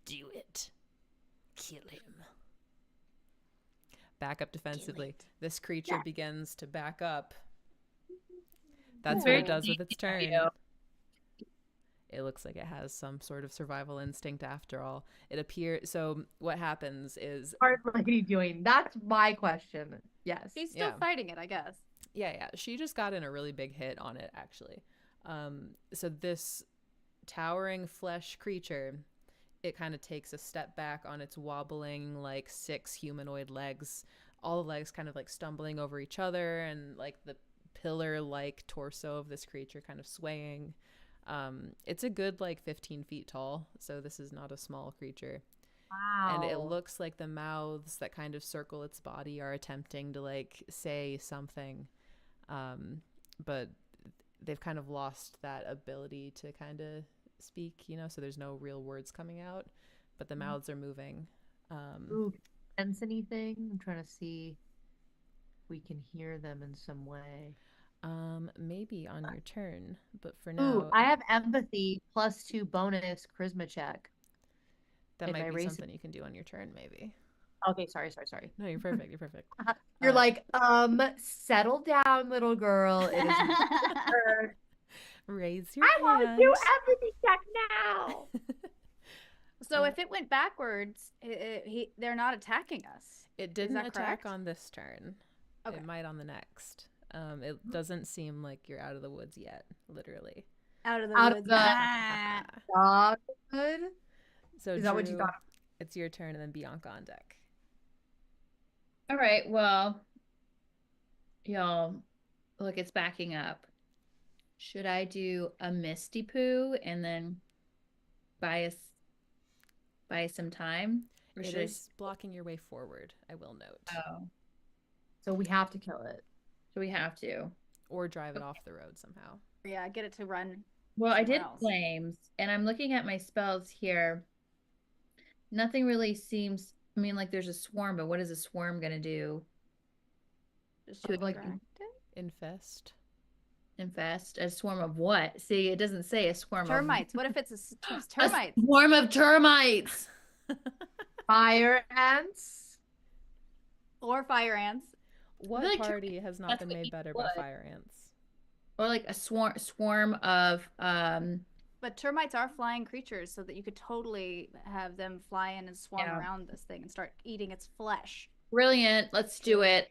Do it. Kill him. Back up defensively. This creature begins to back up. That's what it does with its turn. It looks like it has some sort of survival instinct after all. It appears. So what happens is, Hard lady doing? That's my question. Yes. She's still Yeah. fighting it, I guess. yeah, she just got in a really big hit on it, actually. So this towering flesh creature, it kind of takes a step back on its wobbling, like 6 humanoid legs, all the legs kind of like stumbling over each other, and like the pillar-like torso of this creature kind of swaying. It's a good like 15 feet tall, so this is not a small creature. Wow. And it looks like the mouths that kind of circle its body are attempting to like say something, but they've kind of lost that ability to kind of speak, you know, so there's no real words coming out, but the mouths are moving. Ooh, sense anything? I'm trying to see if we can hear them in some way. Maybe on your turn, but for Ooh, now, I have empathy +2 bonus charisma check. that in might my be race- something you can do on your turn, maybe. Okay, sorry. No, you're perfect. You're perfect. You're Uh, like, settle down, little girl. It is my turn. Raise your I want to hand. do empathy check now. So if it went backwards, they're not attacking us. It didn't that attack correct? on this turn. Okay. It might on the next. It doesn't seem like you're out of the woods yet, literally. Out of the Out of woods. the- Ah. Dogwood? So Is that what you Drew, thought? it's your turn, and then Bianca on deck. All right, well, y'all, look, it's backing up. Should I do a Misty Poo and then buy us some time? Or It should I is blocking your way forward, I will note. Oh, So we have to kill it. so we have to. Or drive it off the road somehow. Yeah, get it to run. Well, I Somewhere did else. flames, and I'm looking at my spells here. Nothing really seems. I mean, like there's a swarm, but what is a swarm gonna do? Just To, like, distract it. Infest. Infest? A swarm of what? See, it doesn't say a swarm Termites. What if it's it's of termites? A swarm of termites. Fire ants? Or fire ants? What like party has not that's been what made you better by would. fire ants? Or like a swarm of But termites are flying creatures, so that you could totally have them fly in and swarm Yeah. around this thing and start eating its flesh. brilliant. Let's do it.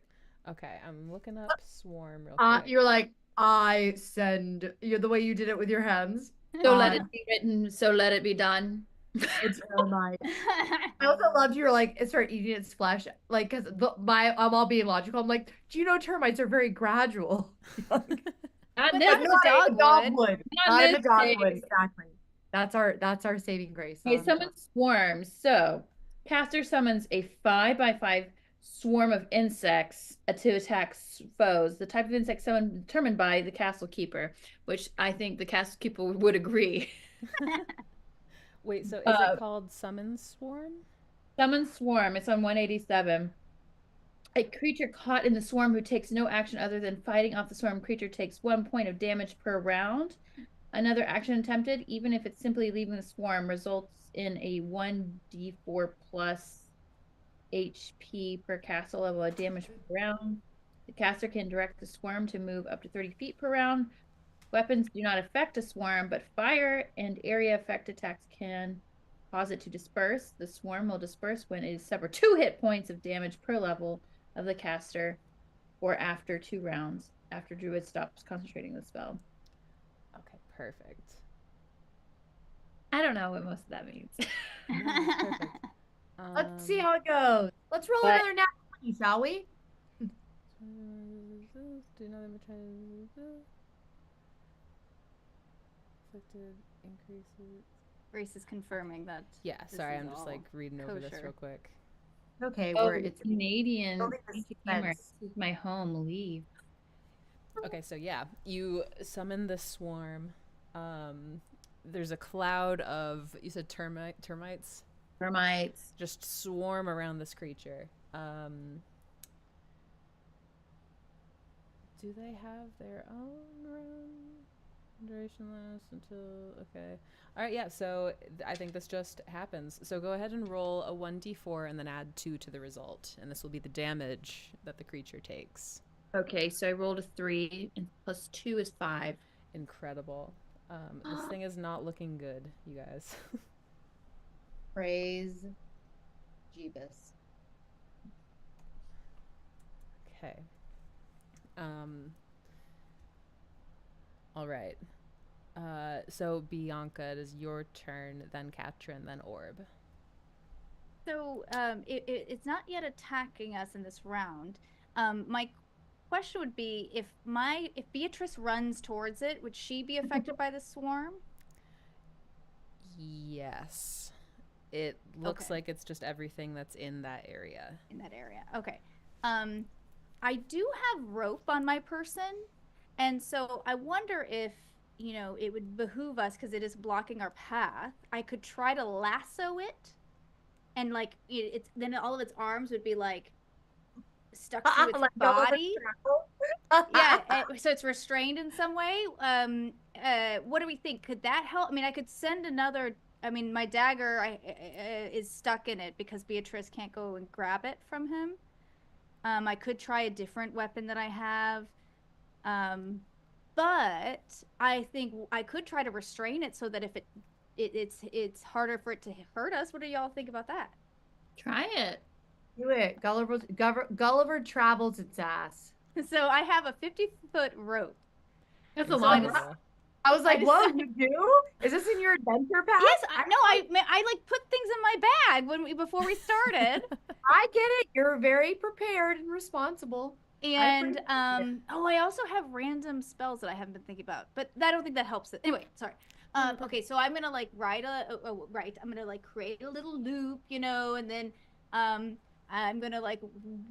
Okay, I'm looking up swarm real quick. You're like, you're the way you did it with your hands. So let it be written. So let it be done. It's termite. I also loved you were like, it started eating its flesh. Like, because I'm all being logical. I'm like, do you know termites are very gradual? Not But this not in the Not in the dogwood. Not Not in the this dogwood, case. exactly. That's our saving grace. Okay, not in the summon dog- swarms. So, caster summons a 5/5 swarm of insects to attack foes. The type of insect summoned determined by the castle keeper, which I think the castle keeper would agree. Wait, so is Uh, it called Summon Swarm? Summon swarm. It's on 187. A creature caught in the swarm who takes no action other than fighting off the swarm creature takes 1 point of damage per round. Another action attempted, even if it's simply leaving the swarm, results in a 1d4 plus HP per castle level of damage per round. The caster can direct the swarm to move up to 30 feet per round. Weapons do not affect a swarm, but fire and area effect attacks can cause it to disperse. The swarm will disperse when it is suffered 2 hit points of damage per level of the caster, or after 2 rounds, after Druid stops concentrating the spell. Okay, perfect. I don't know what most of that means. No, perfect. Let's see how it goes. Let's roll but- another nat 20, shall we? Do another affected increases. Grace is confirming that. Yeah, This sorry, is I'm just all like reading over this kosher. real quick. Okay, Oh, it's Canadian. building the Thank you, Cameron. suspense. This is my home. Leave. Okay, so yeah, you summon the swarm. There's a cloud of, you said termites? Termites. Just swarm around this creature. Do they have their own round? Duration lasts until, okay. All right, yeah, so I think this just happens. So go ahead and roll a 1d4 and then add 2 to the result. And this will be the damage that the creature takes. Okay, so I rolled a 3, and plus 2 is 5. Incredible. This thing is not looking good, you guys. Praise Jeebus. Okay. All right. So Bianca, it is your turn, then Katrin, then Orb. So it's not yet attacking us in this round. My question would be if Beatrice runs towards it, would she be affected by the swarm? Yes. It looks Okay. like it's just everything that's in that area. In that area. Okay. I do have rope on my person, and so I wonder if, it would behoove us, because it is blocking our path. I could try to lasso it, and like then all of its arms would be like stuck to its Like Gulliver's body. Travels. Yeah, so it's restrained in some way. What do we think? Could that help? I mean, I could send another. I mean, my dagger is stuck in it because Beatrice can't go and grab it from him. I could try a different weapon that I have. But I think I could try to restrain it so that if it's harder for it to hurt us. What do y'all think about that? Try it. Do it. Gulliver travels its ass. So I have a 50-foot rope. That's a So long I one. just- I was like, I whoa, you do? Is this in your adventure pack? Yes, I like put things in my bag before we started. I get it. You're very prepared and responsible. And appreciate it. I also have random spells that I haven't been thinking about, but I don't think that helps it. Anyway, sorry. Okay, so I'm gonna like I'm gonna like create a little loop, and then I'm gonna like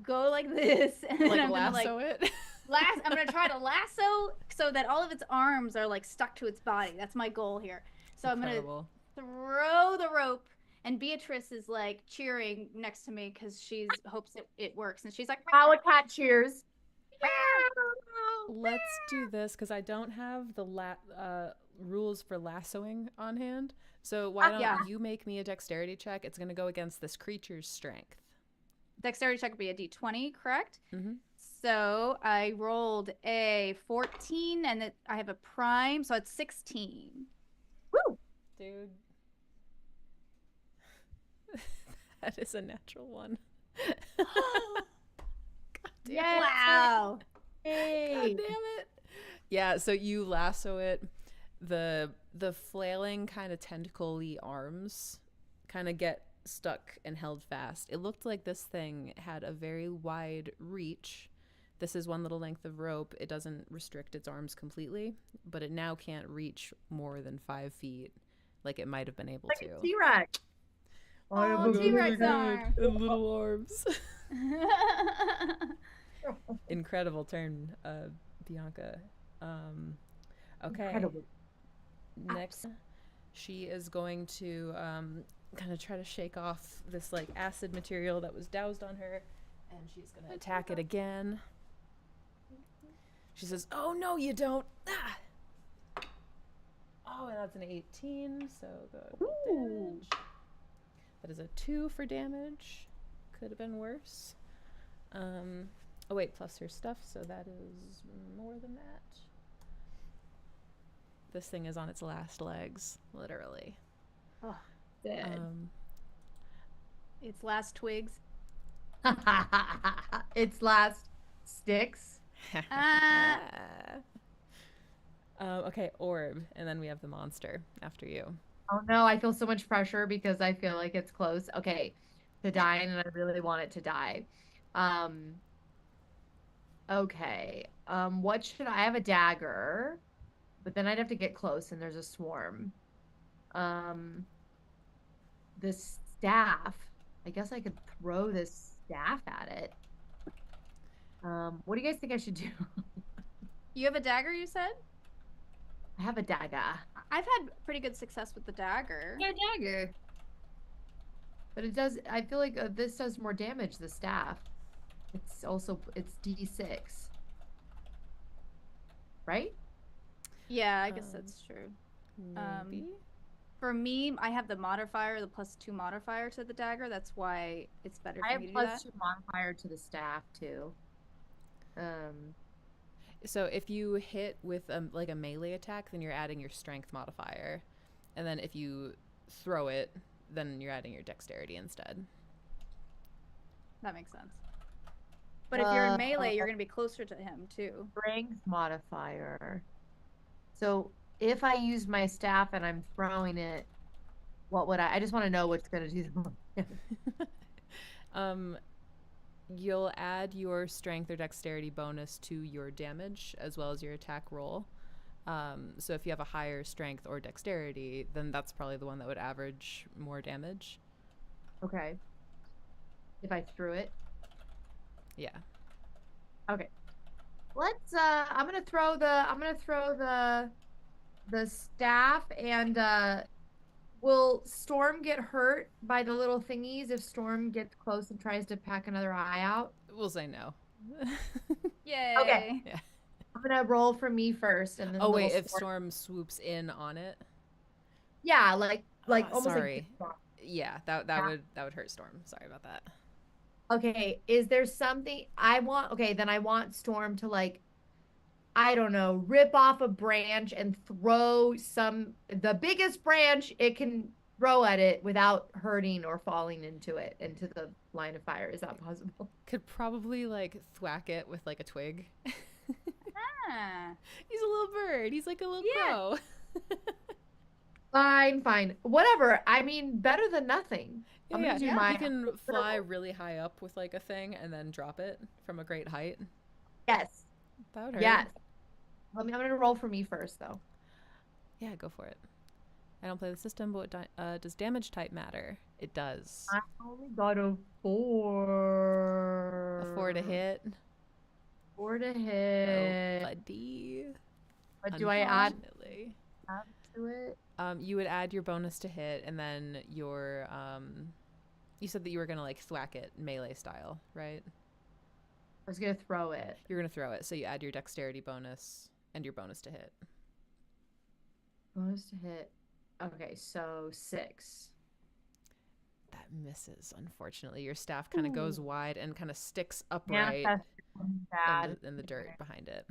go like this, and then Like I'm gonna lasso it? I'm gonna try to lasso so that all of its arms are like stuck to its body. That's my goal here. So Incredible. I'm gonna throw the rope, and Beatrice is like cheering next to me because she hopes it works, and she's like, Cat cheers. Let's do this because I don't have the rules for lassoing on hand. So why don't yeah. you make me a dexterity check? It's going to go against this creature's strength. Dexterity check would be a d20, correct? Mm-hmm. So I rolled a 14, and I have a prime, so it's 16. Woo! Dude. That is a natural one. Yes. Wow. God damn it. Yeah, so you lasso it. The flailing kind of tentacle-y arms kind of get stuck and held fast. It looked like this thing had a very wide reach. This is one little length of rope. It doesn't restrict its arms completely, but it now can't reach more than 5 feet like it might have been able Like to. a T-Rex. Oh, T-Rex arm. And little arms. Incredible turn, Bianca. Okay. Incredible. Next, she is going to kind of try to shake off this like acid material that was doused on her, and she's gonna attack it again. She says, "Oh no, you don't!" Ah! Oh, and that's an 18, so good damage. That is a 2 for damage. could have been worse. Oh wait, plus her stuff, so that is more than that. This thing is on its last legs, literally. Oh, Dead. its last twigs. Its last sticks. Okay, orb, and then we have the monster after you. Oh no, I feel so much pressure because I feel like it's close. Okay, to die, and I really want it to die. Okay. What should I have? A dagger, but then I'd have to get close, and there's a swarm. The staff. I guess I could throw this staff at it. What do you guys think I should do? You have a dagger, you said? I have a dagger, I've had pretty good success with the dagger. Yeah, dagger. but it does. I feel like this does more damage. The staff. It's D6, right? Yeah, I guess that's true. Maybe. For me, I have the modifier, the +2 modifier to the dagger. That's why it's better for I have me to do that. +2 modifier to the staff too. So if you hit with like a melee attack, then you're adding your strength modifier, and then if you throw it, then you're adding your dexterity instead. That makes sense. But if you're in melee, you're going to be closer to him, too. Strength modifier. So if I use my staff and I'm throwing it, what would I just want to know what's going to do the most damage. You'll add your strength or dexterity bonus to your damage as well as your attack roll. So if you have a higher strength or dexterity, then that's probably the one that would average more damage. Okay. If I threw it. Yeah. Okay. Let's I'm gonna throw the staff, and will Storm get hurt by the little thingies if Storm gets close and tries to pack another eye out? We'll say no. Yay. Okay. Yeah. I'm gonna roll for me first, and then Oh the wait, little if Storm swoops in on it. yeah, like almost sorry. like Yeah, that would hurt Storm. Sorry about that. okay, is there something I want? Okay, then I want Storm to, like, I don't know, rip off a branch and throw the biggest branch it can throw at it without hurting or falling into the line of fire. Is that possible? Could probably like thwack it with like a twig. Ah. He's a little bird. He's like a little crow. Fine. Whatever. I mean, better than nothing. I'm gonna do You my can fly really high up with like a thing and then drop it from a great height. yes. That would hurt. Yes. I'm gonna roll for me first, though. Yeah, go for it. I don't play the system, but does damage type matter? It does. I only got a 4. A 4 to hit. 4 to Oh, hit. buddy. But do I add Unfortunately. to it? You would add your bonus to hit, and then your you said that you were gonna like thwack it melee style, right? I was gonna throw it. You're gonna throw it, so you add your dexterity bonus and your bonus to hit. Bonus to hit. Okay, so 6. That misses, unfortunately. Your staff kind of goes wide and kind of sticks Yeah, upright that's bad. in the dirt behind it.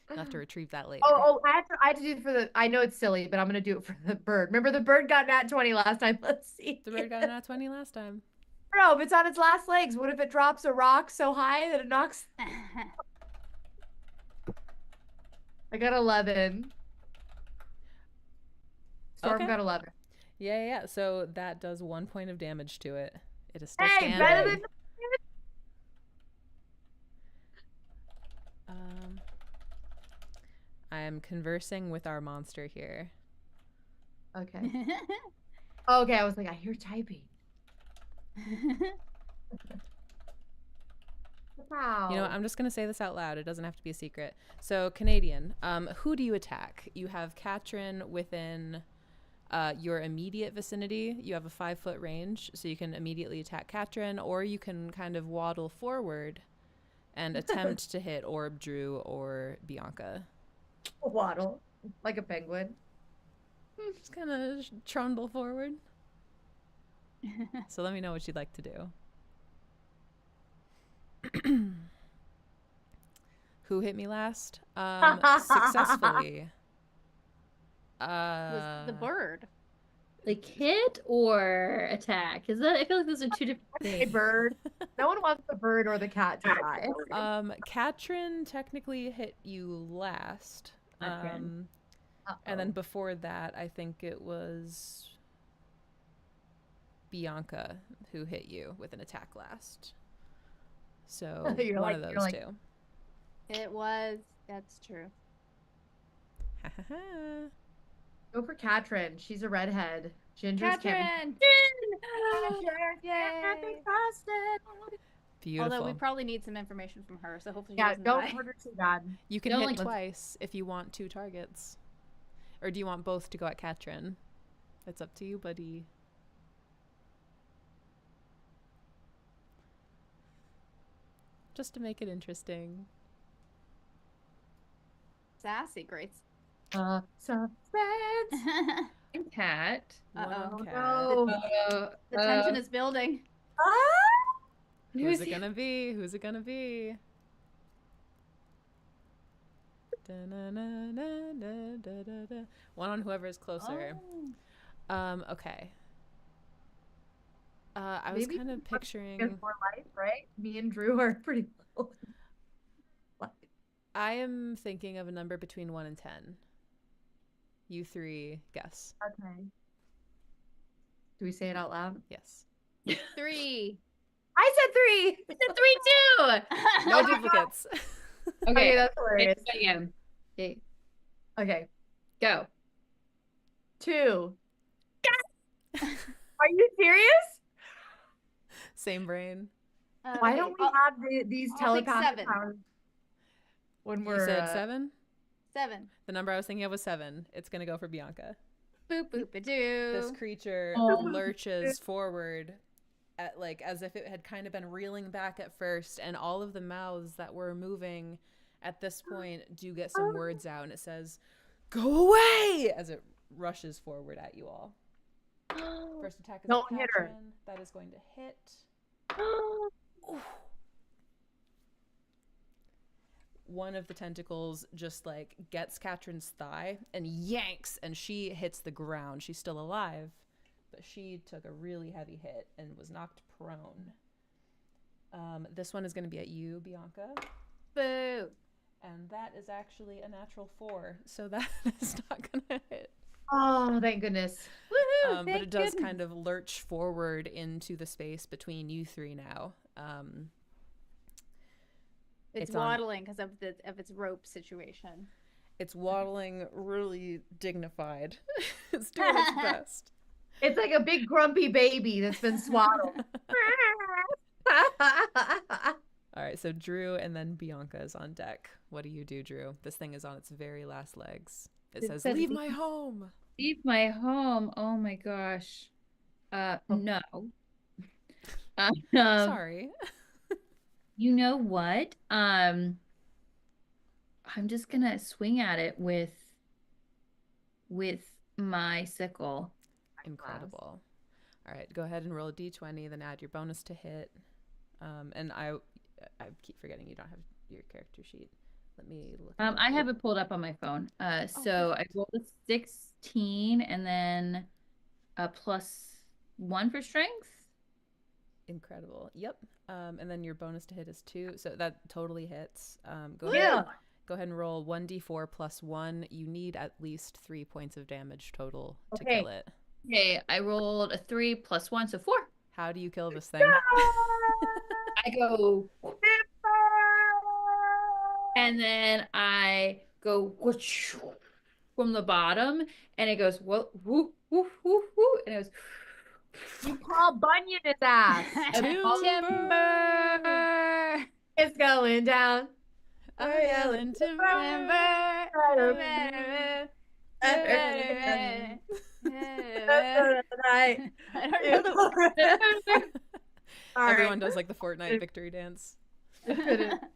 You'll have to retrieve that later. Oh, I have to do it for the. I know it's silly, but I'm gonna do it for the bird. Remember, the bird got nat 20 last time. Let's see. The bird got a nat 20 last time. No, if it's on its last legs, what if it drops a rock so high that it knocks? I got 11. Storm Okay. got 11. Yeah. So that does 1 point of damage to it. It is still Hey, standing. better than. I am conversing with our monster here. Okay. Okay, I was like, I hear typing. Wow. You know, I'm just going to say this out loud. It doesn't have to be a secret. So, Canadian, who do you attack? You have Katrin within your immediate vicinity. You have a 5-foot range, so you can immediately attack Katrin, or you can kind of waddle forward and attempt to hit Orb, Drew, or Bianca. Waddle like a penguin. Just kind of trundle forward. So let me know what you'd like to do. Who hit me last? Successfully. Was the bird. Like hit or attack? Is that? I feel like those are two different A things. bird. No one wants the bird or the cat to die. Katrin technically hit you last. Katrin. And then before that, I think it was Bianca who hit you with an attack last. So one of those two. It was. That's true. Go for Katrin. She's a redhead. Ginger's Katrin! Yay! Beautiful. Although we probably need some information from her, so hopefully she Yeah, doesn't don't die. hurt her too bad. You can Don't hit like- twice if you want 2 targets. Or do you want both to go at Katrin? It's up to you, buddy. Just to make it interesting. Sassy, great. Suspense. Cat. One Uh-oh. on Kat. No. The tension is building. Who's it gonna be? Who's it gonna be? Da-na-na-na-na-da-da-da. One on whoever is closer. Okay. I was Maybe kind of Get picturing. more life, right? Me and Drew are pretty low. I am thinking of a number between 1 and 10. You 3 guess. Okay. Do we say it out loud? Yes. 3. I said 3. It's 3-2. No duplicates. Okay, that's hilarious. Again. Okay. Okay. Go. 2. Are you serious? Same brain. Why don't we have these I'll pick telepathic 7. powers when You we're said 7? 7. The number I was thinking of was 7. It's gonna go for Bianca. Boop boop a doo. This creature Oh. lurches forward at as if it had kind of been reeling back at first, and all of the mouths that were moving at this point do get some words out, and it says, "Go away!" as it rushes forward at you all. First attack is Don't hit her. Katrin. That is going to hit. Ooh. One of the tentacles just gets Katrin's thigh and yanks, and she hits the ground. She's still alive, but she took a really heavy hit and was knocked prone. This one is going to be at you, Bianca. Boo. And that is actually a natural 4, so that is not going to hit. Oh, thank goodness. Woohoo! But it does kind of lurch forward into the space between you 3 now. It's it's on- waddling because of its rope situation. It's waddling really dignified. It's doing its best. It's like a big grumpy baby that's been swaddled. All right, so Drew and then Bianca is on deck. What do you do, Drew? This thing is on its very last legs. It says, says "Leave my home." Leave my home. Oh my gosh. No. Sorry. You know what? I'm just gonna swing at it with my sickle. Incredible. All right, go ahead and roll a d20, then add your bonus to hit. And I keep forgetting you don't have your character sheet. Let me look. I have it pulled up on my phone. So I rolled a 16 and then a +1 for strength. Incredible. Yep. And then your bonus to hit is 2, so that totally hits. Go Yeah. ahead and roll 1d4 + 1. You need at least 3 points of damage total to Okay. kill it. Okay, I rolled a 3 + 1, so 4. How do you kill this thing? I go, and then I go whoosh from the bottom, and it goes whoop whoop whoop whoop whoop, and it goes. You call Bunyan his ass. Timber. It's going down. I yell into Timber. Tonight. I don't know the Everyone does the Fortnite victory dance.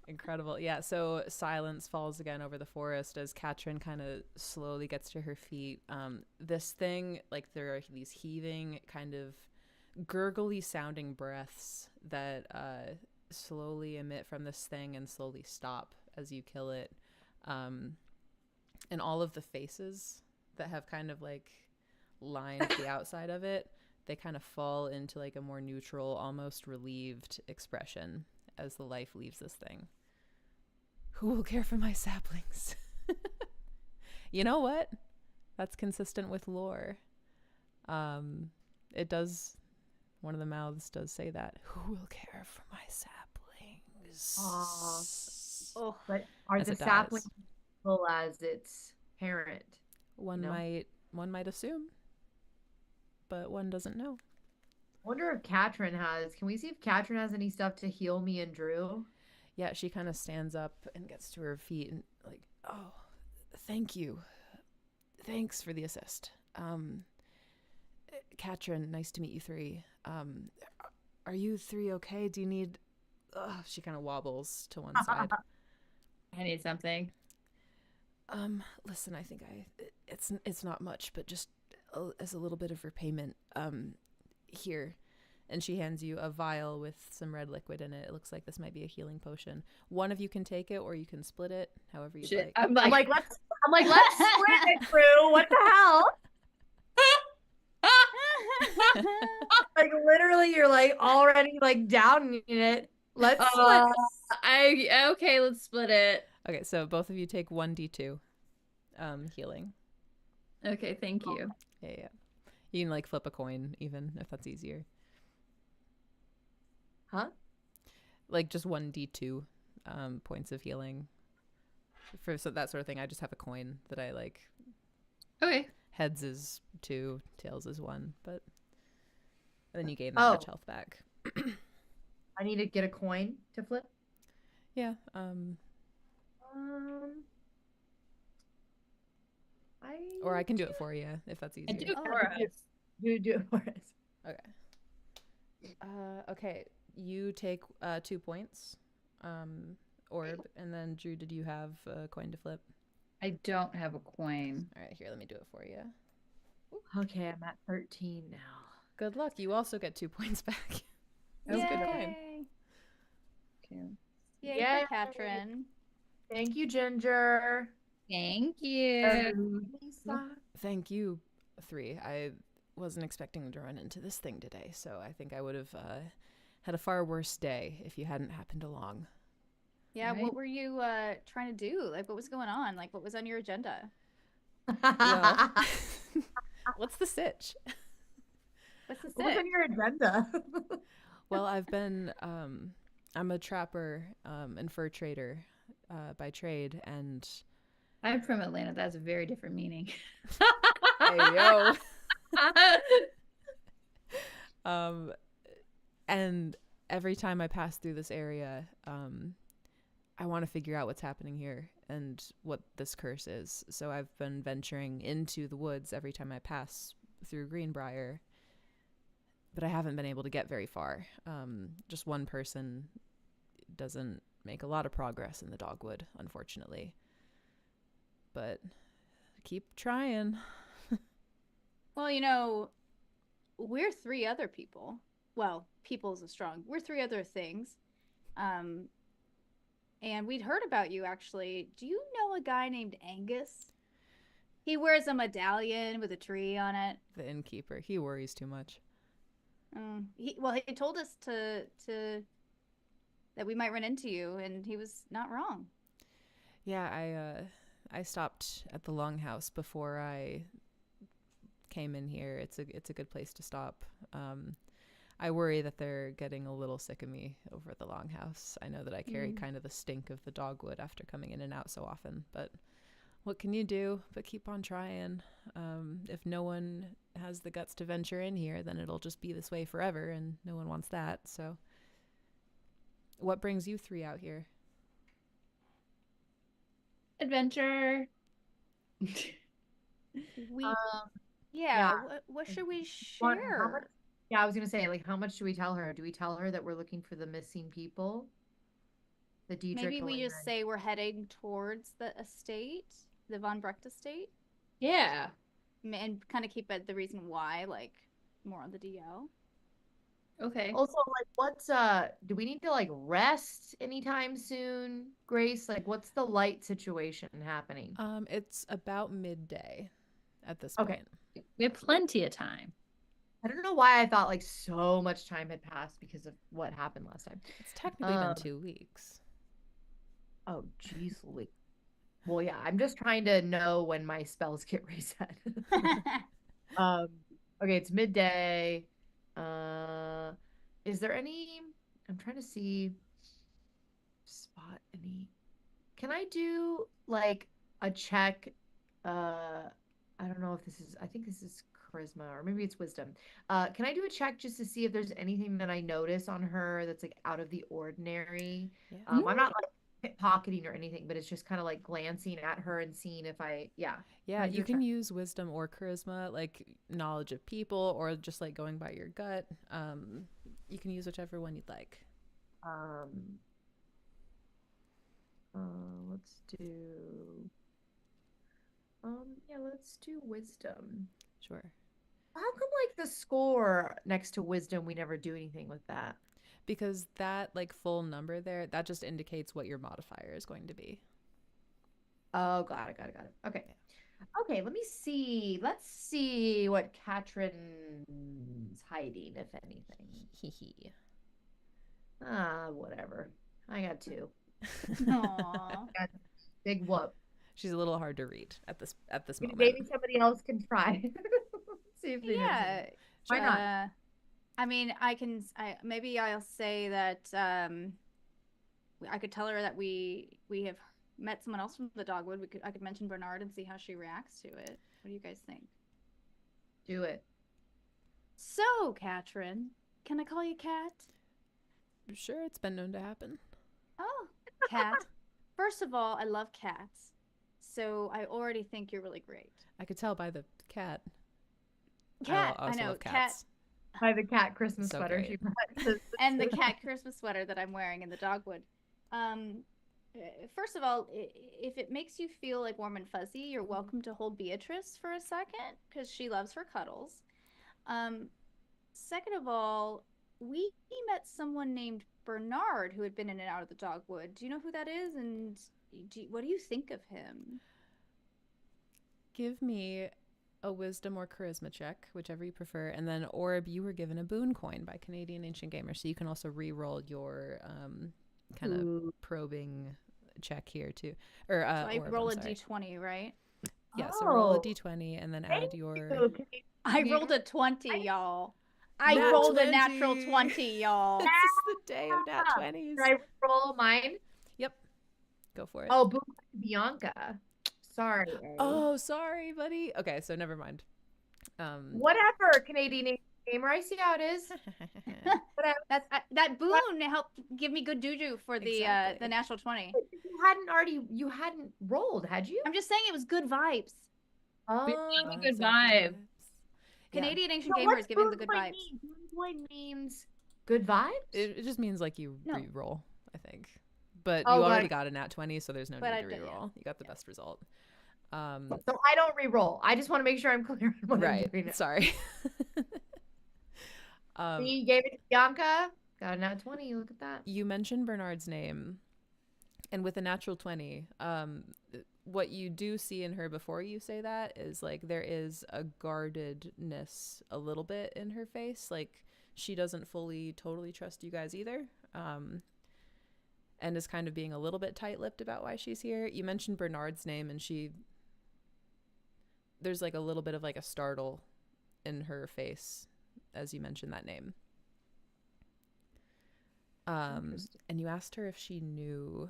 Incredible. Yeah, so silence falls again over the forest as Katrin kind of slowly gets to her feet. This thing, there are these heaving kind of gurgly sounding breaths that slowly emit from this thing and slowly stop as you kill it. And all of the faces that have kind of like lined the outside of it, they kind of fall into like a more neutral, almost relieved expression as the life leaves this thing. Who will care for my saplings? You know what? That's consistent with lore. It does, one of the mouths does say that. Who will care for my saplings? Oh, but are As the it saplings dies. full as its parent? One No. might assume, but one doesn't know. I wonder if Katrin has. Can we see if Katrin has any stuff to heal me and Drew? Yeah, she kind of stands up and gets to her feet and like, oh, thank you. Thanks for the assist. Katrin, nice to meet you three. Are you three okay? Do you need... she kind of wobbles to one side. I need something. Listen, I think it's not much, but just as a little bit of repayment, here. And she hands you a vial with some red liquid in it. It looks like this might be a healing potion. One of you can take it, or you can split it, however you'd like. I'm like, let's split it, Drew. What the hell? Like literally, you're like already like down in it. Let's split. Okay, let's split it. Okay, so both of you take 1d2 healing. Okay, thank you. Yeah. You can like flip a coin even if that's easier. Huh? Like just 1d2 points of healing. For that sort of thing, I just have a coin that I like. Okay. Heads is 2, tails is 1, but then you gain that much health back. I need to get a coin to flip. Yeah. Or I can do it for you if that's easier. I do it for us. You do it for us. Okay. Okay. You take 2 points, orb, and then Drew, did you have a coin to flip? I don't have a coin. All right, here, let me do it for you. Okay, I'm at 13 now. Good luck. You also get 2 points back. That's Yay. a good coin. Okay. Yay, Katrin. Thank you, Ginger. Thank you. Lisa. Thank you, 3. I wasn't expecting to run into this thing today, so I think I would have had a far worse day if you hadn't happened along. Yeah, Right. what were you trying to do? Like, what was going on? Like, what was on your agenda? Well, what's the sitch? What's the What's sit? on your agenda? Well, I've been, I'm a trapper and fur trader by trade, and... I'm from Atlanta. That's a very different meaning. Hey, yo. And every time I pass through this area, I want to figure out what's happening here and what this curse is. So I've been venturing into the woods every time I pass through Briar, but I haven't been able to get very far. Just one person doesn't make a lot of progress in the dogwood, unfortunately. But keep trying. Well, you know, we're 3 other people. Well, people's a strong. We're 3 other things. And we'd heard about you, actually. Do you know a guy named Angus? He wears a medallion with a tree on it. The innkeeper, he worries too much. He told us to that we might run into you, and he was not wrong. Yeah, I stopped at the Longhouse before I came in here. It's a good place to stop. I worry that they're getting a little sick of me over at the Longhouse. I know that I carry kind of the stink of the dogwood after coming in and out so often, but what can you do but keep on trying? If no one has the guts to venture in here, then it'll just be this way forever, and no one wants that. So what brings you 3 out here? Adventure. Yeah. What should we share? Yeah, I was gonna say, like, how much do we tell her? Do we tell her that we're looking for the missing people? The Dietrich. Maybe we just say we're heading towards the estate, the Von Brecht estate, Yeah. and kind of keep it the reason why, like more on the DL. Okay. Also, like, what's do we need to like rest anytime soon, Grace? Like, what's the light situation happening? It's about midday at this Okay. point. We have plenty of time. I don't know why I thought like so much time had passed because of what happened last time. It's technically been Um, 2 weeks. oh jeez, Louise. Well, yeah, I'm just trying to know when my spells get reset. Um, okay, it's midday. Uh, is there any? I'm trying to see spot any. Can I do like a check? I don't know if this is, I think this is charisma or maybe it's wisdom. Can I do a check just to see if there's anything that I notice on her that's like out of the ordinary? Yeah. I'm not like pickpocketing or anything, but it's just kind of like glancing at her and seeing if yeah. Yeah, I do you a can check? use wisdom or charisma, like knowledge of people, or just like going by your gut. You can use whichever one you'd like. Um, let's do, yeah, let's do wisdom. Sure. How come like the score next to wisdom, we never do anything with that? Because that like full number there, that just indicates what your modifier is going to be. Oh, got it. Okay. Okay, let me see. Let's see what Katrin's hiding, if anything. Hee hee. Whatever. I got 2. Aww. Got big whoop. She's a little hard to read at this moment. Maybe somebody else can try. See if they know Yeah. something. Why not? I mean, maybe I'll say that I could tell her that we have met someone else from the dogwood. I could mention Bernard and see how she reacts to it. What do you guys think? Do it. So, Katrin, can I call you Kat? Sure, it's been known to happen. Oh, Kat. First of all, I love cats. So I already think you're really great. I could tell by the cat. Cat, I I also know, love cat. cats. By the cat Christmas So sweater great. she brought. And the cat Christmas sweater that I'm wearing in the dogwood. First of all, if it makes you feel like warm and fuzzy, you're welcome to hold Beatrice for a second because she loves her cuddles. Second of all, we met someone named Bernard who had been in and out of the dogwood. Do you know who that is? And what do you think of him? Give me a wisdom or charisma check, whichever you prefer. And then, Orb, you were given a boon coin by Canadian Ancient Gamer, so you can also re-roll your kind of probing check here too. Or So I Orb, roll I'm a sorry. d20, right? Yeah, so roll a Oh. d20 and then Thank add your. you. I rolled a 20, y'all. I Nat rolled 20. a natural 20, y'all. This is the day of nat 20s. Did I roll mine? Yep. Go for it. Oh, boom, Bianca. Sorry. Oh, sorry, buddy. Okay, so never mind. Whatever, Canadian Gamer. I see how it is. Whatever. That boon helped give me good juju for the Exactly. natural 20. You hadn't rolled, had you? I'm just saying it was good vibes. Oh, a good vibe. Canadian Ancient So Gamer what's is giving the boon good coin vibes. mean? Boon coin means good vibes? It just means like you No. re-roll, I think. But Oh, you got already it. got a nat 20, so there's no But need I to did, yeah. re-roll. You got the best result. So I don't re-roll. I just want to make sure I'm clear on what I'm Right. doing. Sorry. See, you gave it to Bianca. Got a nat 20. Look at that. You mentioned Bernard's name, and with a natural 20, what you do see in her before you say that is like there is a guardedness a little bit in her face. Like she doesn't fully, totally trust you guys either. And is kind of being a little bit tight-lipped about why she's here. You mentioned Bernard's name, and there's like a little bit of like a startle in her face as you mentioned that name. And you asked her if she knew.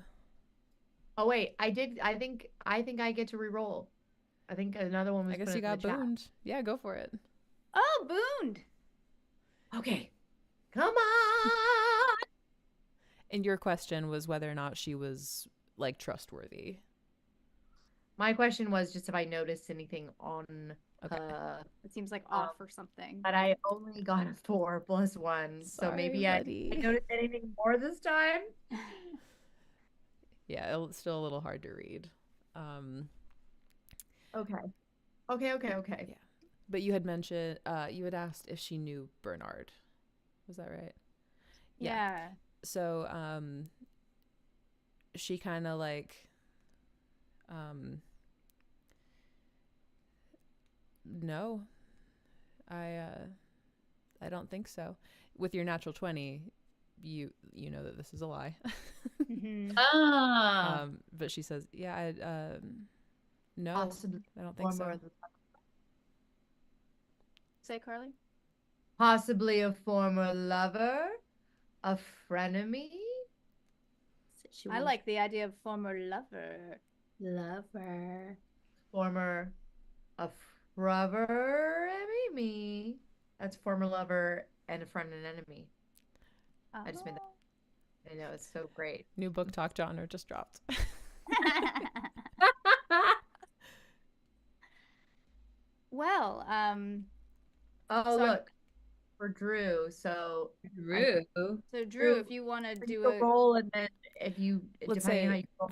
Oh wait, I did. I think I get to re-roll. I think another one was. I guess put you in the got chat. booned. Yeah, go for it. Oh, booned. Okay, come on. And your question was whether or not she was like trustworthy. My question was just if I noticed anything on Okay. It seems like off or something. but I only got a 4 + 1, so maybe Sorry, I buddy. noticed anything more this time. Yeah, it's still a little hard to read. Okay. Yeah. But you had mentioned, you had asked if she knew Bernard, Was that right? Yeah. So she kind of like no, I don't think so. With your natural 20, you know that this is a lie. Mhm. But she says, yeah, no, Possibly I don't think so. former, Say, Carly. possibly a former lover, a frenemy. I like the idea of former lover. lover. Former a brother me. That's former lover and a friend and enemy. I just made that. I know it's so great. New book talk genre just dropped. Well, Oh, so look for Drew. So Drew. so Drew, if you want to do a a roll, and then if you Let's depending on how say you roll,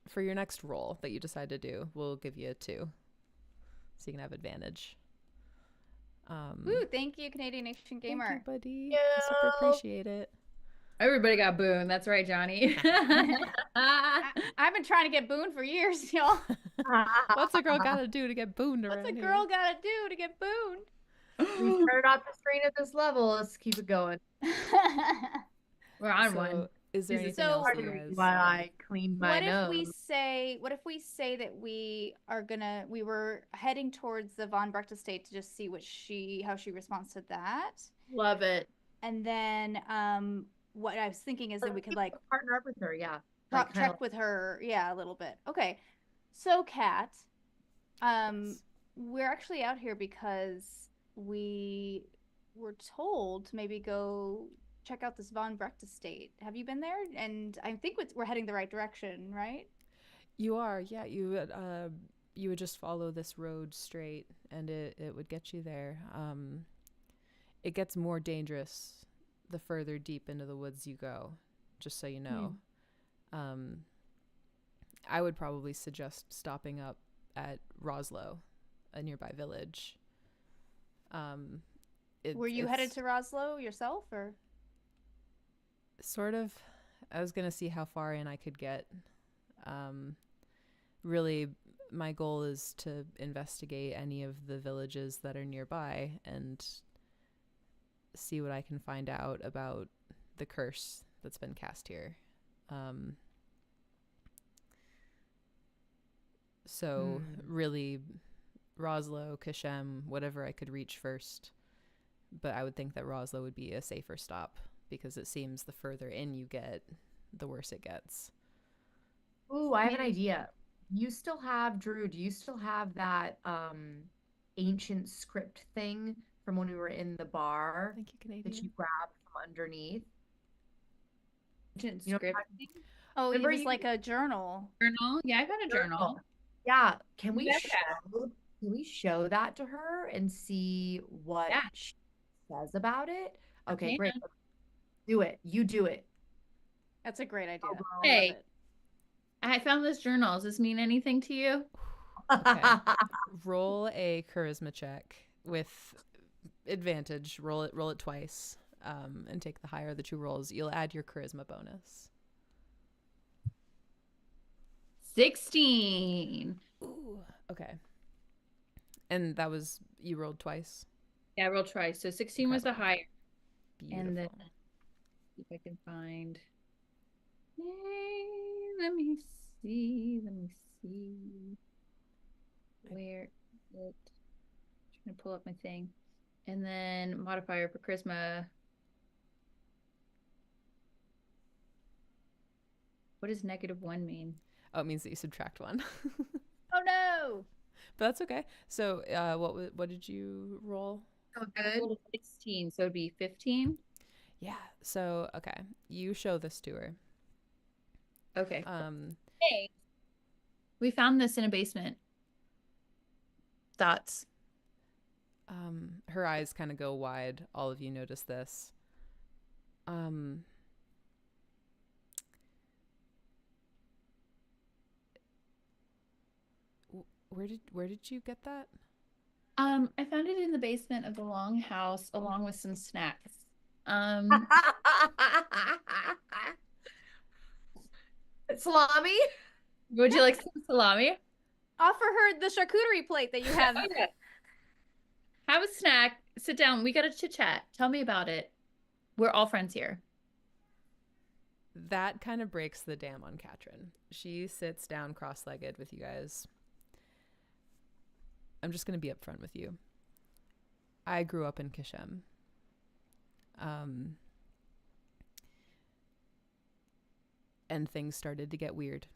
for your next roll that you decide to do, we'll give you a 2, so you can have advantage. Woo, thank you, Canadian Nation Gamer. Thank you, buddy. I super appreciate it. Everybody got Boone. That's right, Johnny. I've been trying to get Boone for years, y'all. What's a girl gotta do to get booned around What's a here? girl gotta do to get Boone? we started off the screen at this level. Let's keep it going. We're on So, one. is there anything So- else Part that of you the reason guys? why I cleaned my What if nose. we say that we were heading towards the Von Brecht estate to just see how she responds to that. Love it. And then what I was thinking is that we could like partner up with her, yeah. talk, Like, kinda check with her, yeah, a little bit. Okay. So Kat, we're actually out here because we were told to maybe go check out this Von Brecht estate. Have you been there? And I think we're heading the right direction, right? You are, yeah. You would just follow this road straight, and it would get you there. It gets more dangerous the further deep into the woods you go, just so you know. I would probably suggest stopping up at Roslo, a nearby village. Were you headed to Roslo yourself, or? Sort of. I was gonna see how far in I could get. Really, my goal is to investigate any of the villages that are nearby and see what I can find out about the curse that's been cast here. So really, Roslo, Kashem, whatever I could reach first. But I would think that Roslo would be a safer stop because it seems the further in you get, the worse it gets. Ooh, I have an idea. You still have, Drew, do you still have that ancient script thing from when we were in the bar Thank you, that Canadian. you grabbed from underneath? Ancient You know what I'm script talking- Oh, it Remember was you- like a journal. journal. Yeah, I got a journal. Yeah, can we Yeah. show that to her and see what Yeah. she says about it? Okay, Okay. great. Do it. You do it. That's a great idea. well. I Hey. love it. I found this journal. Does this mean anything to you? Okay. Roll a charisma check with advantage. Roll it twice, and take the higher of the 2 rolls. You'll add your charisma bonus. 16. Ooh. Okay. And that was you rolled twice. Yeah, I rolled twice. So 16 was the higher. Beautiful. And then see if I can find. Hey, let me see. Where is it? Trying to pull up my thing. And then modifier for charisma. What does -1 mean? Oh, it means that you subtract 1. Oh no! But that's okay. So, what did you roll? So I good. rolled a 16, so it'd be 15. Yeah. So, okay. You show this to her. Okay. Um, Hey, we found this in a basement. Thoughts? her eyes kind of go wide. All of you notice this. Where did you get that? I found it in the basement of the longhouse along with some snacks. Salami? Would you like some salami? Offer her the charcuterie plate that you have. Oh, yeah. Have a snack. Sit down. We got to chit chat. Tell me about it. We're all friends here. That kind of breaks the dam on Katrin. She sits down cross-legged with you guys. I'm just going to be upfront with you. I grew up in Kishem. And things started to get weird.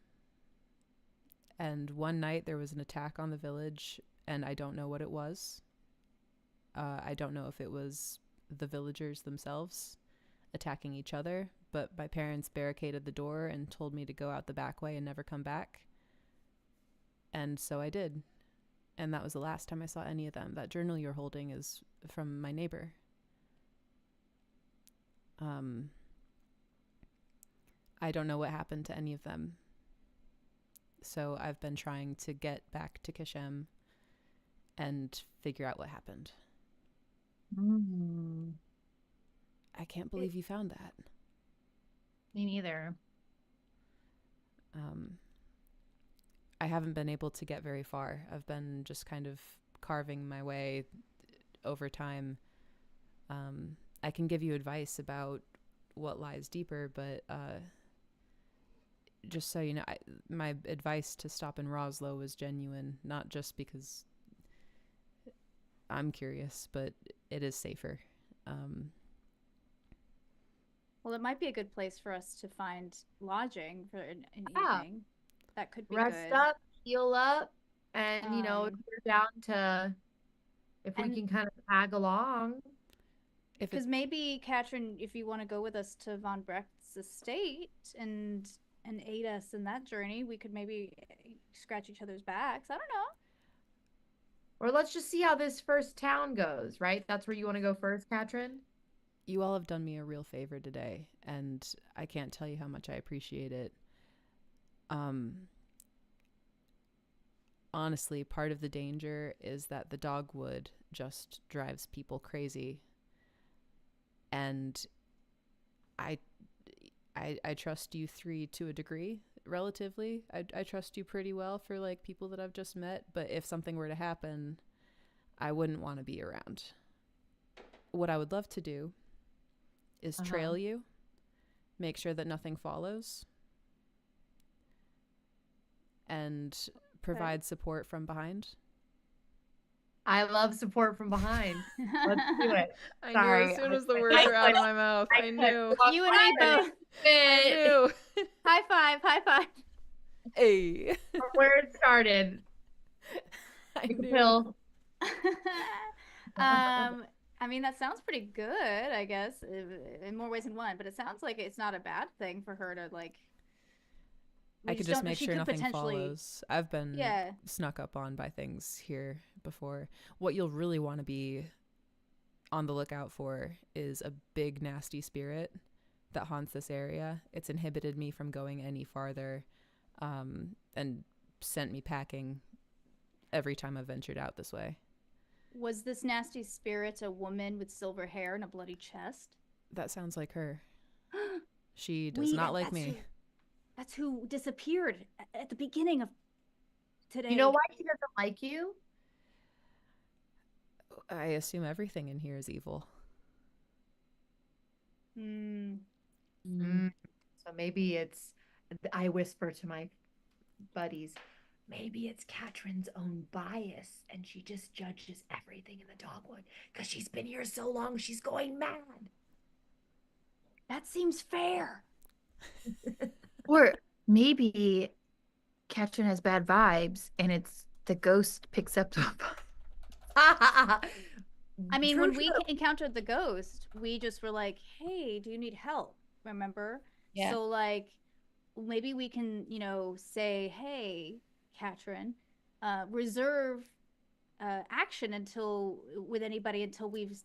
And one night there was an attack on the village, and I don't know what it was. I don't know if it was the villagers themselves attacking each other, but my parents barricaded the door and told me to go out the back way and never come back. And so I did. And that was the last time I saw any of them. That journal you're holding is from my neighbor. I don't know what happened to any of them. So I've been trying to get back to Kishem and figure out what happened. I can't believe you found that. Me neither. I haven't been able to get very far. I've been just kind of carving my way over time. I can give you advice about what lies deeper, but just so you know, my advice to stop in Roslo was genuine, not just because I'm curious, but it is safer. Well, it might be a good place for us to find lodging for an evening. That could be Rest good. up, heal up, and you know, if we're down to, if we can kind of tag along. Because maybe, Katrin, if you want to go with us to Von Brecht's estate and aid us in that journey, we could maybe scratch each other's backs. I don't know. Or let's just see how this first town goes, right? That's where you want to go first, Katrin? You all have done me a real favor today, and I can't tell you how much I appreciate it. Honestly, part of the danger is that the dogwood just drives people crazy. And I trust you three to a degree, relatively. I trust you pretty well for like people that I've just met, but if something were to happen, I wouldn't want to be around. What I would love to do is trail you, make sure that nothing follows, and provide support from behind. I love support from behind. Let's do it. I Sorry, knew as soon as the words were out of my mouth. I knew. You and me both. I knew. High five, high five. Hey. From where it started. I knew. Pill. I mean, that sounds pretty good, I guess, in more ways than one, but it sounds like it's not a bad thing for her to, like, I could just make sure nothing follows. I've been snuck up on by things here before. What you'll really want to be on the lookout for is a big, nasty spirit that haunts this area. It's inhibited me from going any farther, and sent me packing every time I ventured out this way. Was this nasty spirit a woman with silver hair and a bloody chest? That sounds like her. She does not like me. That's who disappeared at the beginning of today. You know why she doesn't like you? I assume everything in here is evil. So maybe it's, I whisper to my buddies, maybe it's Katrin's own bias and she just judges everything in the dogwood because she's been here so long she's going mad. That seems fair. Or maybe Katrin has bad vibes and it's the ghost picks up the I mean, when we encountered the ghost, we just were like, hey, do you need help? Remember? Yeah. So, like, maybe we can, you know, say, hey, Katrin, reserve action with anybody until we've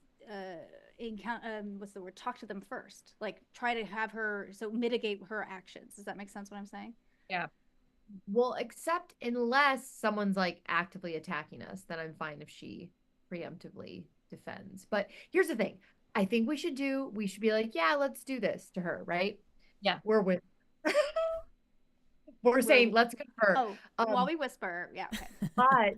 talk to them first. Like, try to have her, mitigate her actions. Does that make sense what I'm saying? Yeah. Well, except unless someone's like actively attacking us, then I'm fine if she preemptively defends. But here's the thing. I think we should be like, yeah, let's do this to her, right? Yeah. We're with we're saying let's confer. Oh, while we whisper. Yeah, okay. But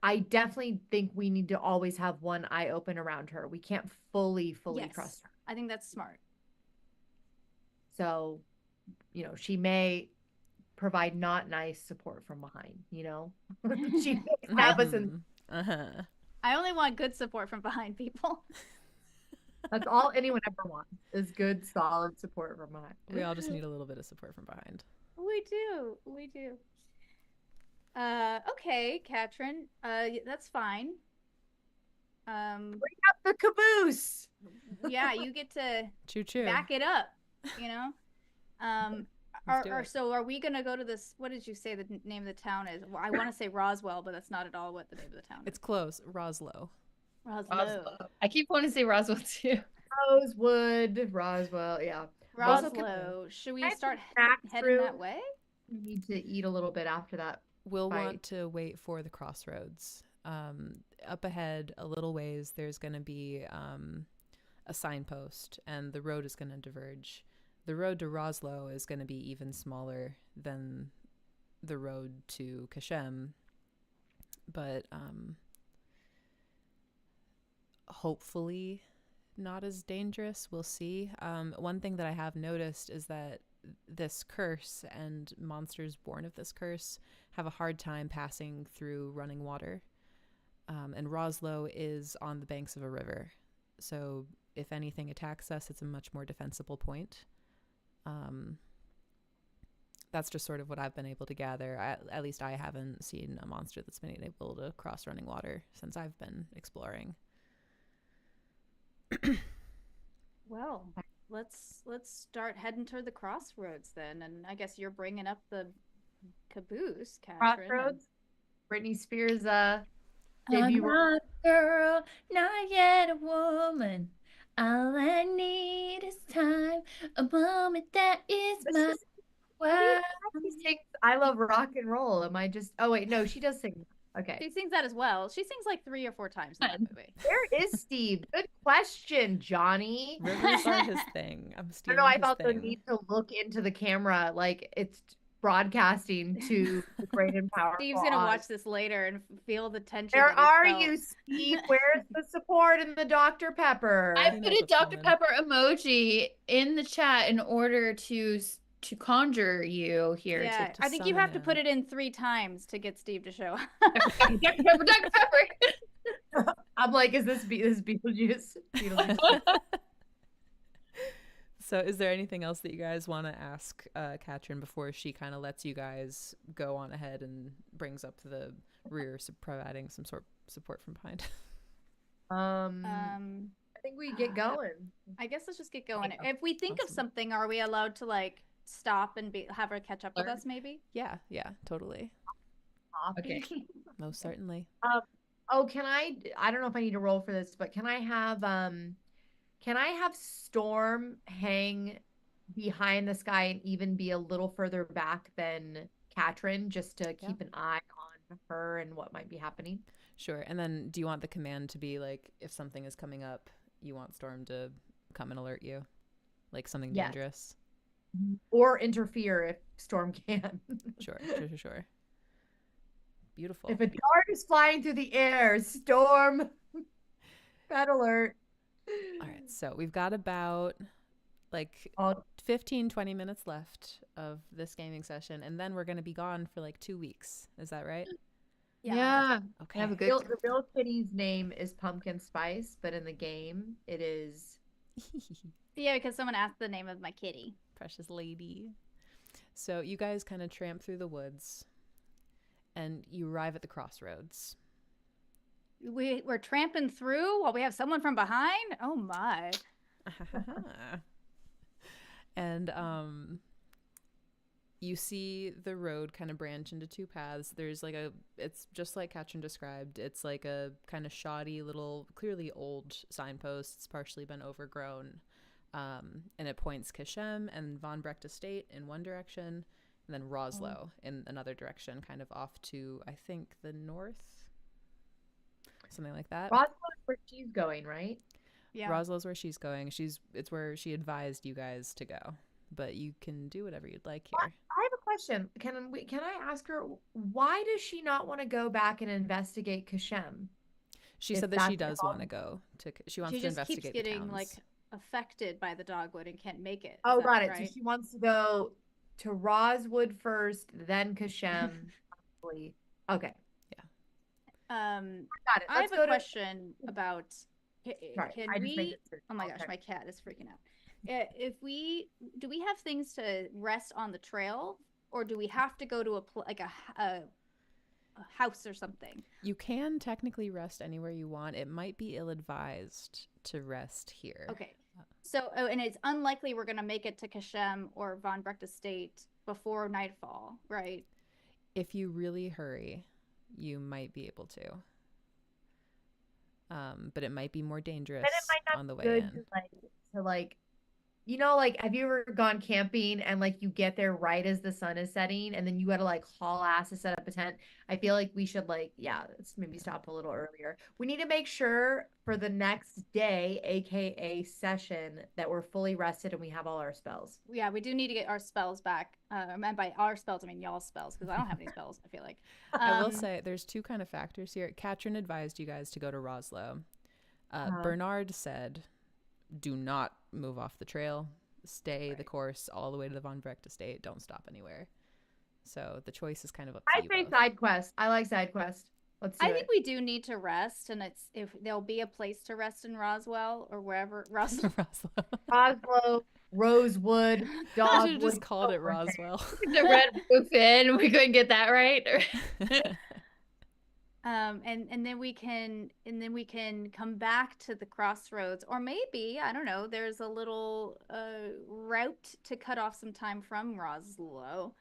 I definitely think we need to always have one eye open around her. We can't fully Yes, trust her. I think that's smart. So, she may provide not nice support from behind, She may stab us in. I only want good support from behind people. That's all anyone ever wants is good, solid support from behind. We all just need a little bit of support from behind. We do. We do. Okay, Katrin. That's fine. Bring up the caboose. Yeah, you get to Choo-choo. back it up, you know? So are we gonna go to this? What did you say the name of the town is? Well, I want to say Roswell, but that's not at all what the name of the town is. It's close. Roslow. Roswell. I keep wanting to say Roswell too. Rosewood, Roswell, yeah. Roswell. Should we start heading that way? We need to eat a little bit after that. We'll want to wait for the crossroads. Up ahead, a little ways, there's going to be a signpost, and the road is going to diverge. The road to Roslow is going to be even smaller than the road to Kashem, but hopefully not as dangerous. We'll see. One thing that I have noticed is that this curse and monsters born of this curse have a hard time passing through running water. And Roslow is on the banks of a river. So if anything attacks us, it's a much more defensible point. That's just sort of what I've been able to gather. At least I haven't seen a monster that's been able to cross running water since I've been exploring. Well, let's start heading toward the crossroads then, and I guess you're bringing up the caboose, Katrin. Crossroads. Britney Spears. I'm not a girl, not yet a woman. All I need is time, a moment that is my world. She sings I Love Rock and Roll. Am I just? Oh wait, no, she does sing. Okay. She sings that as well. She sings like 3 or 4 times in that movie. Where is Steve? Good question, Johnny. Rivers are his thing. I felt the need to look into the camera like it's broadcasting to the great and powerful. Steve's gonna watch this later and feel the tension. Where are you, Steve? Where's the support in the Dr. Pepper? I put a Dr. Pepper emoji in the chat in order to conjure you here. Yeah, I think you have to put it in 3 times to get Steve to show up. Dr. Pepper, Dr. Pepper. I'm like, is this Beetlejuice? So is there anything else that you guys want to ask Katrin before she kind of lets you guys go on ahead and brings up the rear, providing some sort of support from behind? I think we get going. I guess let's just get going. If we think of something, are we allowed to like stop and have her catch up with us maybe? Yeah, totally. Okay. Most certainly. Can I don't know if I need to roll for this, but can I have Storm hang behind this guy and even be a little further back than Katrin just to keep an eye on her and what might be happening? Sure. And then do you want the command to be like, if something is coming up, you want Storm to come and alert you? Like something dangerous? Or interfere if Storm can. Sure. Beautiful. If a dart is flying through the air, Storm, bad alert. All right. So we've got about like 15-20 minutes left of this gaming session, and then we're going to be gone for like 2 weeks. Is that right? Yeah. Okay. Have a good The real kitty's name is Pumpkin Spice, but in the game it is Yeah, because someone asked the name of my kitty. Precious lady. So you guys kind of tramp through the woods and you arrive at the crossroads. We're tramping through while we have someone from behind? Oh my. And you see the road kind of branch into 2 paths. There's like it's just like Katrin described. It's like a kind of shoddy little, clearly old signpost. It's partially been overgrown. And it points Kashem and Von Brecht Estate in one direction, and then Roslow in another direction, kind of off to, I think, the north. Something like that. Roswell is where she's going, right? Yeah. Roslow's where she's going. It's where she advised you guys to go. But you can do whatever you'd like here. I have a question. Can I ask her why does she not want to go back and investigate Kashem? She If said that she that's does want to go to. She wants She to just keeps investigate the getting towns. like affected by the dogwood and can't make it. Oh, Is got that it. right? So she wants to go to Roswood first, then Kashem. Possibly. Okay. Got it. I Let's have go a to. question about Sorry, can I just made we this decision. oh my gosh, Okay. my cat is freaking out. If we do we have things to rest on the trail, or do we have to go to a house or something? You can technically rest anywhere you want. It might be ill-advised to rest here. Okay. So and it's unlikely we're gonna make it to Kashem or Von Brecht Estate before nightfall, right? If you really hurry, you might be able to. But it might be more dangerous And it might not on the be way good in. to like, you know, like, have you ever gone camping and like you get there right as the sun is setting and then you got to like haul ass to set up a tent? I feel like we should like, yeah, let's maybe stop a little earlier. We need to make sure for the next day, aka session, that we're fully rested and we have all our spells. Yeah, we do need to get our spells back. And by our spells, I mean y'all's spells, because I don't have any spells, I feel like. I will say there's two kind of factors here. Katrin advised you guys to go to Roslow. Bernard said, do not move off the trail. Stay the course all the way to the Von Brecht estate. Don't stop anywhere. So the choice is kind of up to you I say both. side quest. I like side quest. Let's do I it. think we do need to rest, and it's if there'll be a place to rest in Roswell or wherever Roswell. Oslo, Rosewood, I should Dogwood. have just called it Roswell. The red roof inn. We couldn't get that right. And then we can come back to the crossroads, or maybe I don't know. There's a little route to cut off some time from Roslow.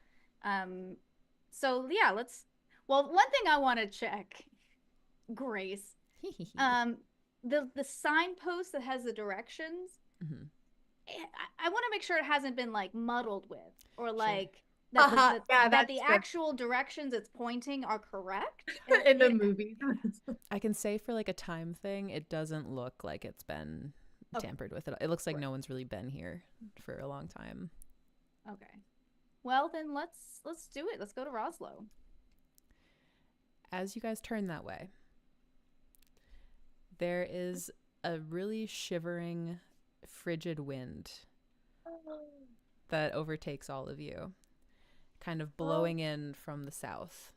So yeah, let's. Well, one thing I want to check, Grace. The signpost that has the directions. Mm-hmm. I want to make sure it hasn't been like muddled with, or like that the actual directions it's pointing are correct in the movie. I can say for like a time thing, it doesn't look like it's been tampered with. It looks like no one's really been here for a long time. Okay. Well, then let's do it. Let's go to Roslow. As you guys turn that way, there is a really shivering, frigid wind that overtakes all of you, kind of blowing in from the south.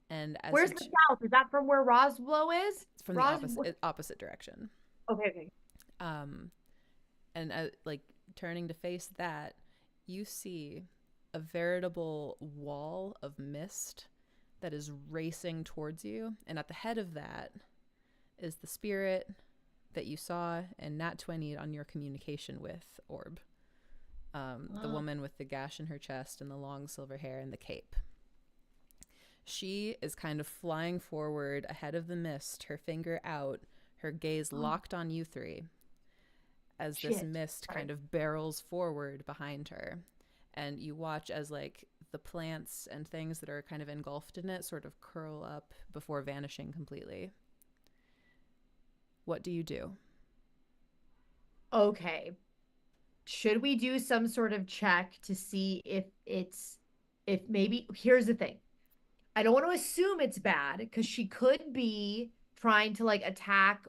And as where's the south? Is that from where Roswell is? It's from the opposite direction. Okay. And like turning to face that, you see a veritable wall of mist that is racing towards you, and at the head of that is the spirit that you saw and Nat 20 on your communication with Orb. The woman with the gash in her chest and the long silver hair and the cape. She is kind of flying forward ahead of the mist, her finger out, her gaze locked on you three, as this mist kind of barrels forward behind her. And you watch as like the plants and things that are kind of engulfed in it sort of curl up before vanishing completely. What do you do? Okay. Should we do some sort of check to see if maybe, here's the thing. I don't want to assume it's bad because she could be trying to like attack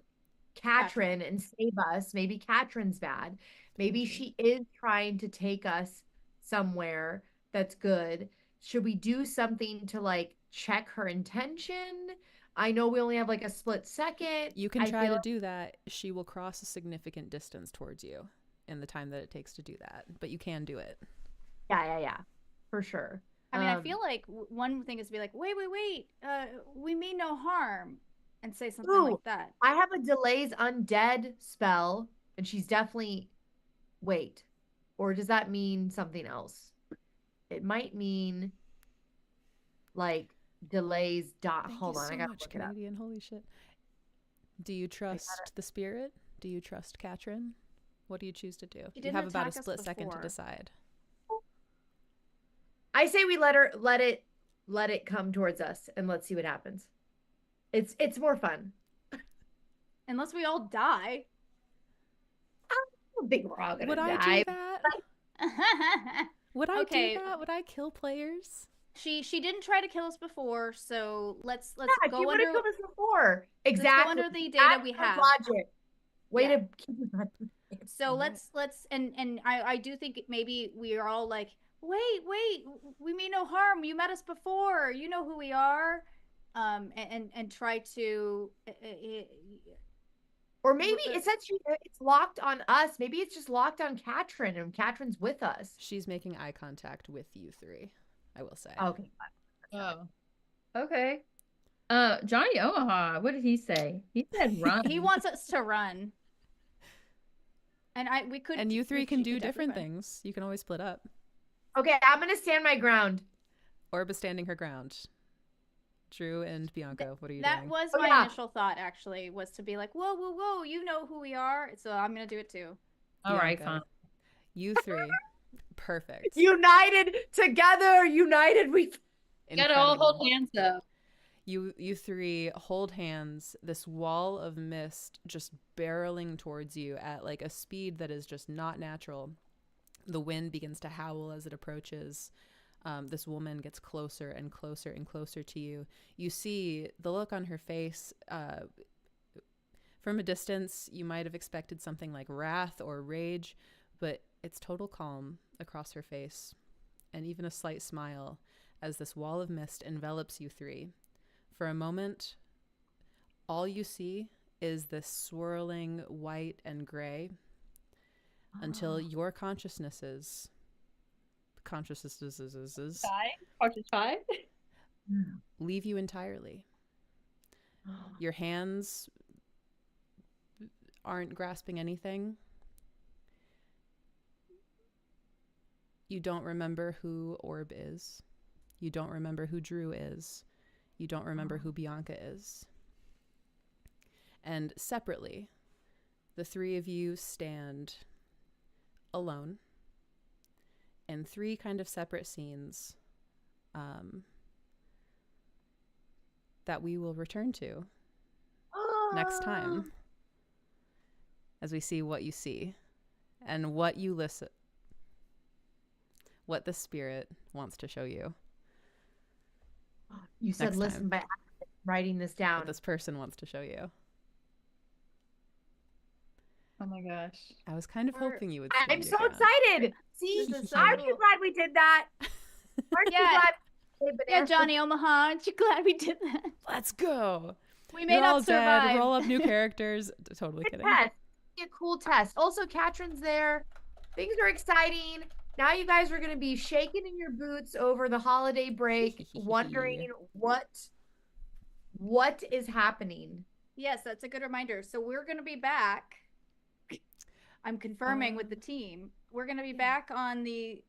Katrin and save us. Maybe Katrin's bad. Maybe she is trying to take us somewhere that's good. Should we do something to like check her intention? I know we only have like a split second. You can try to do that. She will cross a significant distance towards you in the time that it takes to do that, but you can do it. Yeah, for sure. I mean, I feel like one thing is to be like, wait, we mean no harm, and say something like that. I have a delays undead spell, and she's definitely wait. Or does that mean something else? It might mean like delays dot. Thank Hold you on, so I gotta much, look it up. Canadian. Holy shit. Do you trust the spirit? Do you trust Katrin? What do you choose to do? You have about a split second to decide. I say we let it come towards us and let's see what happens. It's more fun. Unless we all die. I don't think we're all gonna Would I die. do that? Would I Okay. do that? Would I kill players? She didn't try to kill us before, so let's Yeah, go you would under have killed us before. let's Exactly. go under the data That's we the have. logic. Way Yeah. to keep it on. So let's and I do think maybe we are all like, wait, we mean no harm. You met us before. You know who we are. And try to Or maybe it's locked on us. Maybe it's just locked on Katrin and Katrin's with us. She's making eye contact with you three, I will say. Okay. Oh. Okay. Johnny Omaha, what did he say? He said run. he wants us to run. And we could And you three can she do could definitely different run. things. You can always split up. Okay, I'm gonna stand my ground. Orb is standing her ground. Drew and Bianca, what are you That doing? was Oh, my yeah. initial thought, actually, was to be like, whoa, you know who we are. So I'm gonna do it too. All right, Bianca, fine. You three. Perfect. United together, united we. Gotta all Incredible. hold hands though. You three hold hands, this wall of mist just barreling towards you at like a speed that is just not natural. The wind begins to howl as it approaches. This woman gets closer and closer and closer to you. You see the look on her face. From a distance, you might have expected something like wrath or rage, but it's total calm across her face, and even a slight smile as this wall of mist envelops you three. For a moment, all you see is this swirling white and gray until your consciousnesses leave you entirely. Your hands aren't grasping anything. You don't remember who Orb is. You don't remember who Drew is. You don't remember who Bianca is. And separately, the three of you stand alone in three kind of separate scenes that we will return to next time as we see what you see and what you listen, what the spirit wants to show you. You said Next listen time. by writing this down. What this person wants to show you. Oh my gosh. I was kind of hoping you would. I'm stand so your ground. excited. See, This is so aren't cool. you glad we did that? Aren't you Yeah. glad? we did Yeah, that? Johnny Omaha, aren't you glad we did that? Let's go. We may You're all not survive. dead. Roll up new characters. Totally Good kidding. test. Be a cool test. Also, Katrin's there. Things are exciting. Now you guys are going to be shaking in your boots over the holiday break, wondering what is happening. Yes, that's a good reminder. So we're going to be back. I'm confirming with the team. We're going to be back on the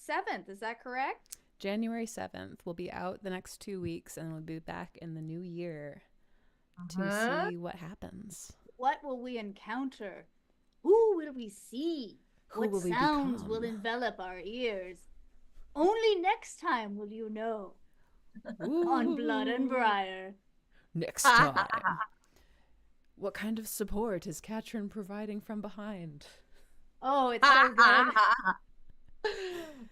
7th. Is that correct? January 7th. We'll be out the next 2 weeks and we'll be back in the new year to see what happens. What will we encounter? Who will we see? Who What will we sounds will become? envelop our ears? Only next time will you know on Blood and Ooh. Briar. Next time. What kind of support is Katrin providing from behind? Oh, it's so good.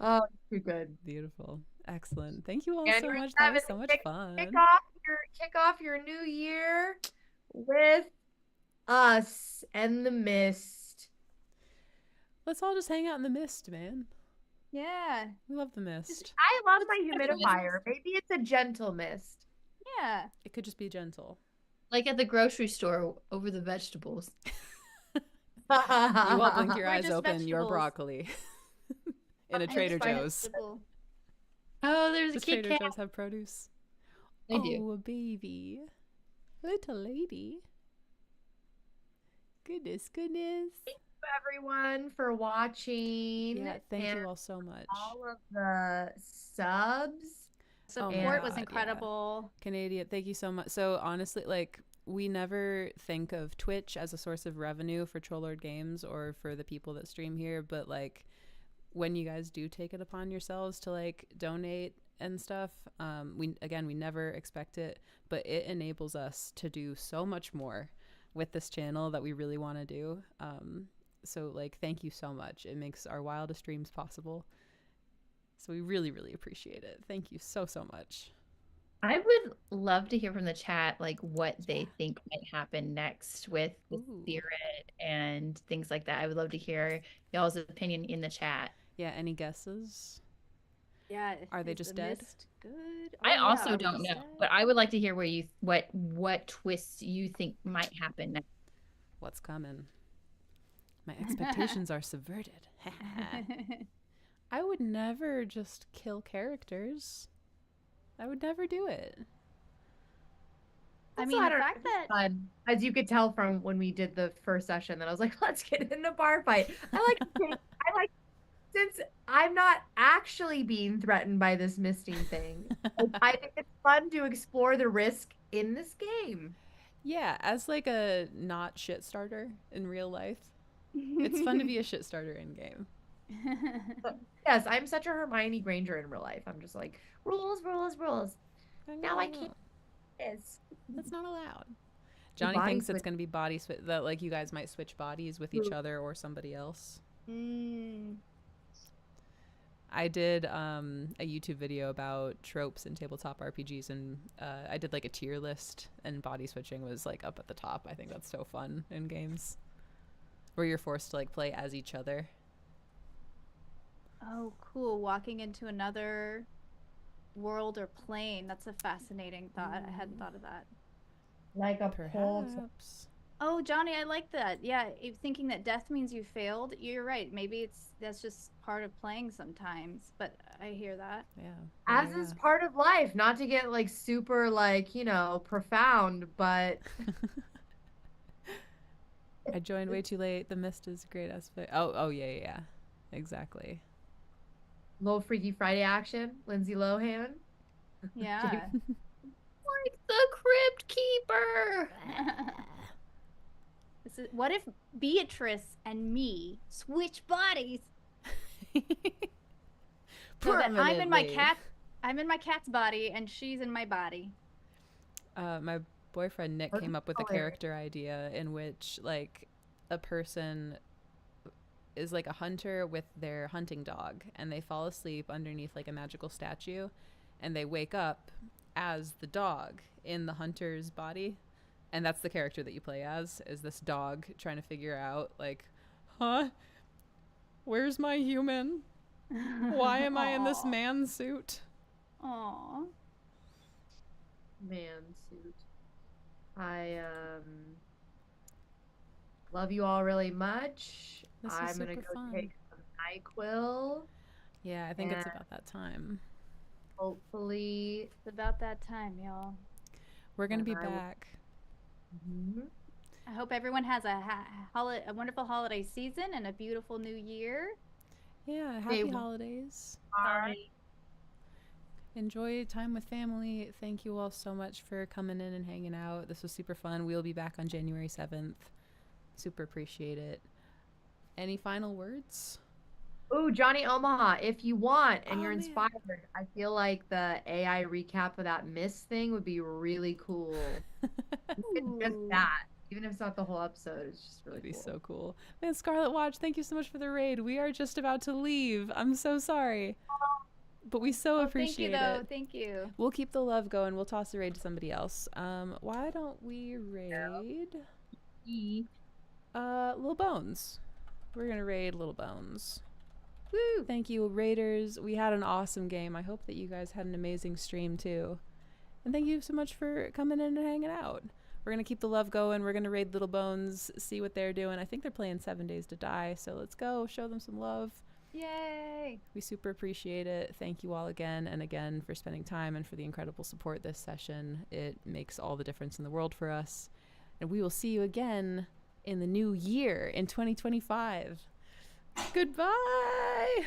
Oh, too good. Beautiful. Excellent. Thank you all January so much. That was 7th, so much fun. Kick off your new year with us and the mist. Let's all just hang out in the mist, man. Yeah. We love the mist. I love my humidifier. Maybe it's a gentle mist. Yeah. It could just be gentle. Like at the grocery store over the vegetables. You all blink your We're eyes just open, your vegetables. broccoli. In a And Trader it's Joe's. vegetable. Oh, there's a Does Kit Trader Kat. Joe's have produce? They do. Oh, a baby. Little lady. Goodness. Everyone for watching. Yeah, thank and you all so much. all of the subs. Support my was God, yeah. incredible. Canadian, thank you so much. So honestly, like, we never think of Twitch as a source of revenue for Trollord Games or for the people that stream here, but like when you guys do take it upon yourselves to like donate and stuff, we never expect it, but it enables us to do so much more. with this channel that we really want to do. So like, thank you so much. It makes our wildest dreams possible. So we really, really appreciate it. Thank you so, so much. I would love to hear from the chat, like what they think might happen next with the Ooh. spirit and things like that. I would love to hear y'all's opinion in the chat. Yeah, any guesses? Yeah. Are they is just the dead? mist good? I Oh, also are we don't just know, dead? but I would like to hear what twists you think might happen next. What's coming? My expectations are subverted. I would never just kill characters. I would never do it. I Also, mean, the don't fact know, that fun. As you could tell from when we did the first session, that I was like, let's get in a bar fight. I like since I'm not actually being threatened by this misting thing. I think it's fun to explore the risk in this game. Yeah, as like a not shit starter in real life. It's fun to be a shit starter in game. Yes, I'm such a Hermione Granger in real life. I'm just like, rules, rules, rules. Now I can't. That's not allowed. Johnny body thinks it's switch. going to be body switch, that like you guys might switch bodies with each other or somebody else. I did a YouTube video about tropes in tabletop RPGs, and I did like a tier list, and body switching was like up at the top. I think that's so fun in games where you're forced to like play as each other. Oh, cool. Walking into another world or plane. That's a fascinating thought. I hadn't thought of that. Like a pole. Perhaps. Oh, Johnny, I like that. Yeah, thinking that death means you failed. You're right. Maybe that's just part of playing sometimes, but I hear that. Yeah. As is part of life, not to get like super like, profound, but I joined way too late. The mist is a great aspect. Oh yeah. Exactly. little Freaky Friday action, Lindsay Lohan. Yeah. Like the Crypt Keeper. What if Beatrice and me switch bodies? So that I'm in my cat's body and she's in my body. My boyfriend Nick came up with a character idea in which like a person is like a hunter with their hunting dog, and they fall asleep underneath like a magical statue, and they wake up as the dog in the hunter's body, and that's the character that you play as, is this dog trying to figure out like, where's my human? Why am I in this man suit? Aww. Man suit. I love you all really much. I'm gonna go take some NyQuil. Yeah, I think it's about that time. Hopefully, It's about that time, y'all. We're gonna be back. I hope everyone has a wonderful holiday season and a beautiful new year. Yeah, happy holidays. Bye. Enjoy time with family. Thank you all so much for coming in and hanging out. This was super fun. We'll be back on January 7th. Super appreciate it. Any final words? Ooh, Johnny Omaha, if you want and you're inspired, I feel like the AI recap of that Mist thing would be really cool. Just that. Even if it's not the whole episode, it's just really That'd be cool. so cool. Man, Scarlet Watch, thank you so much for the raid. We are just about to leave. I'm so sorry. But we so appreciate it. Thank you. We'll keep the love going. We'll toss the raid to somebody else. Why don't we raid Little Bones? We're gonna raid Little Bones. Woo! Thank you, raiders. We had an awesome game. I hope that you guys had an amazing stream too. And thank you so much for coming in and hanging out. We're gonna keep the love going. We're gonna raid Little Bones, see what they're doing. I think they're playing 7 Days to Die, so let's go show them some love. Yay! We super appreciate it. Thank you all again and again for spending time and for the incredible support this session. It makes all the difference in the world for us. And we will see you again in the new year in 2025. Goodbye!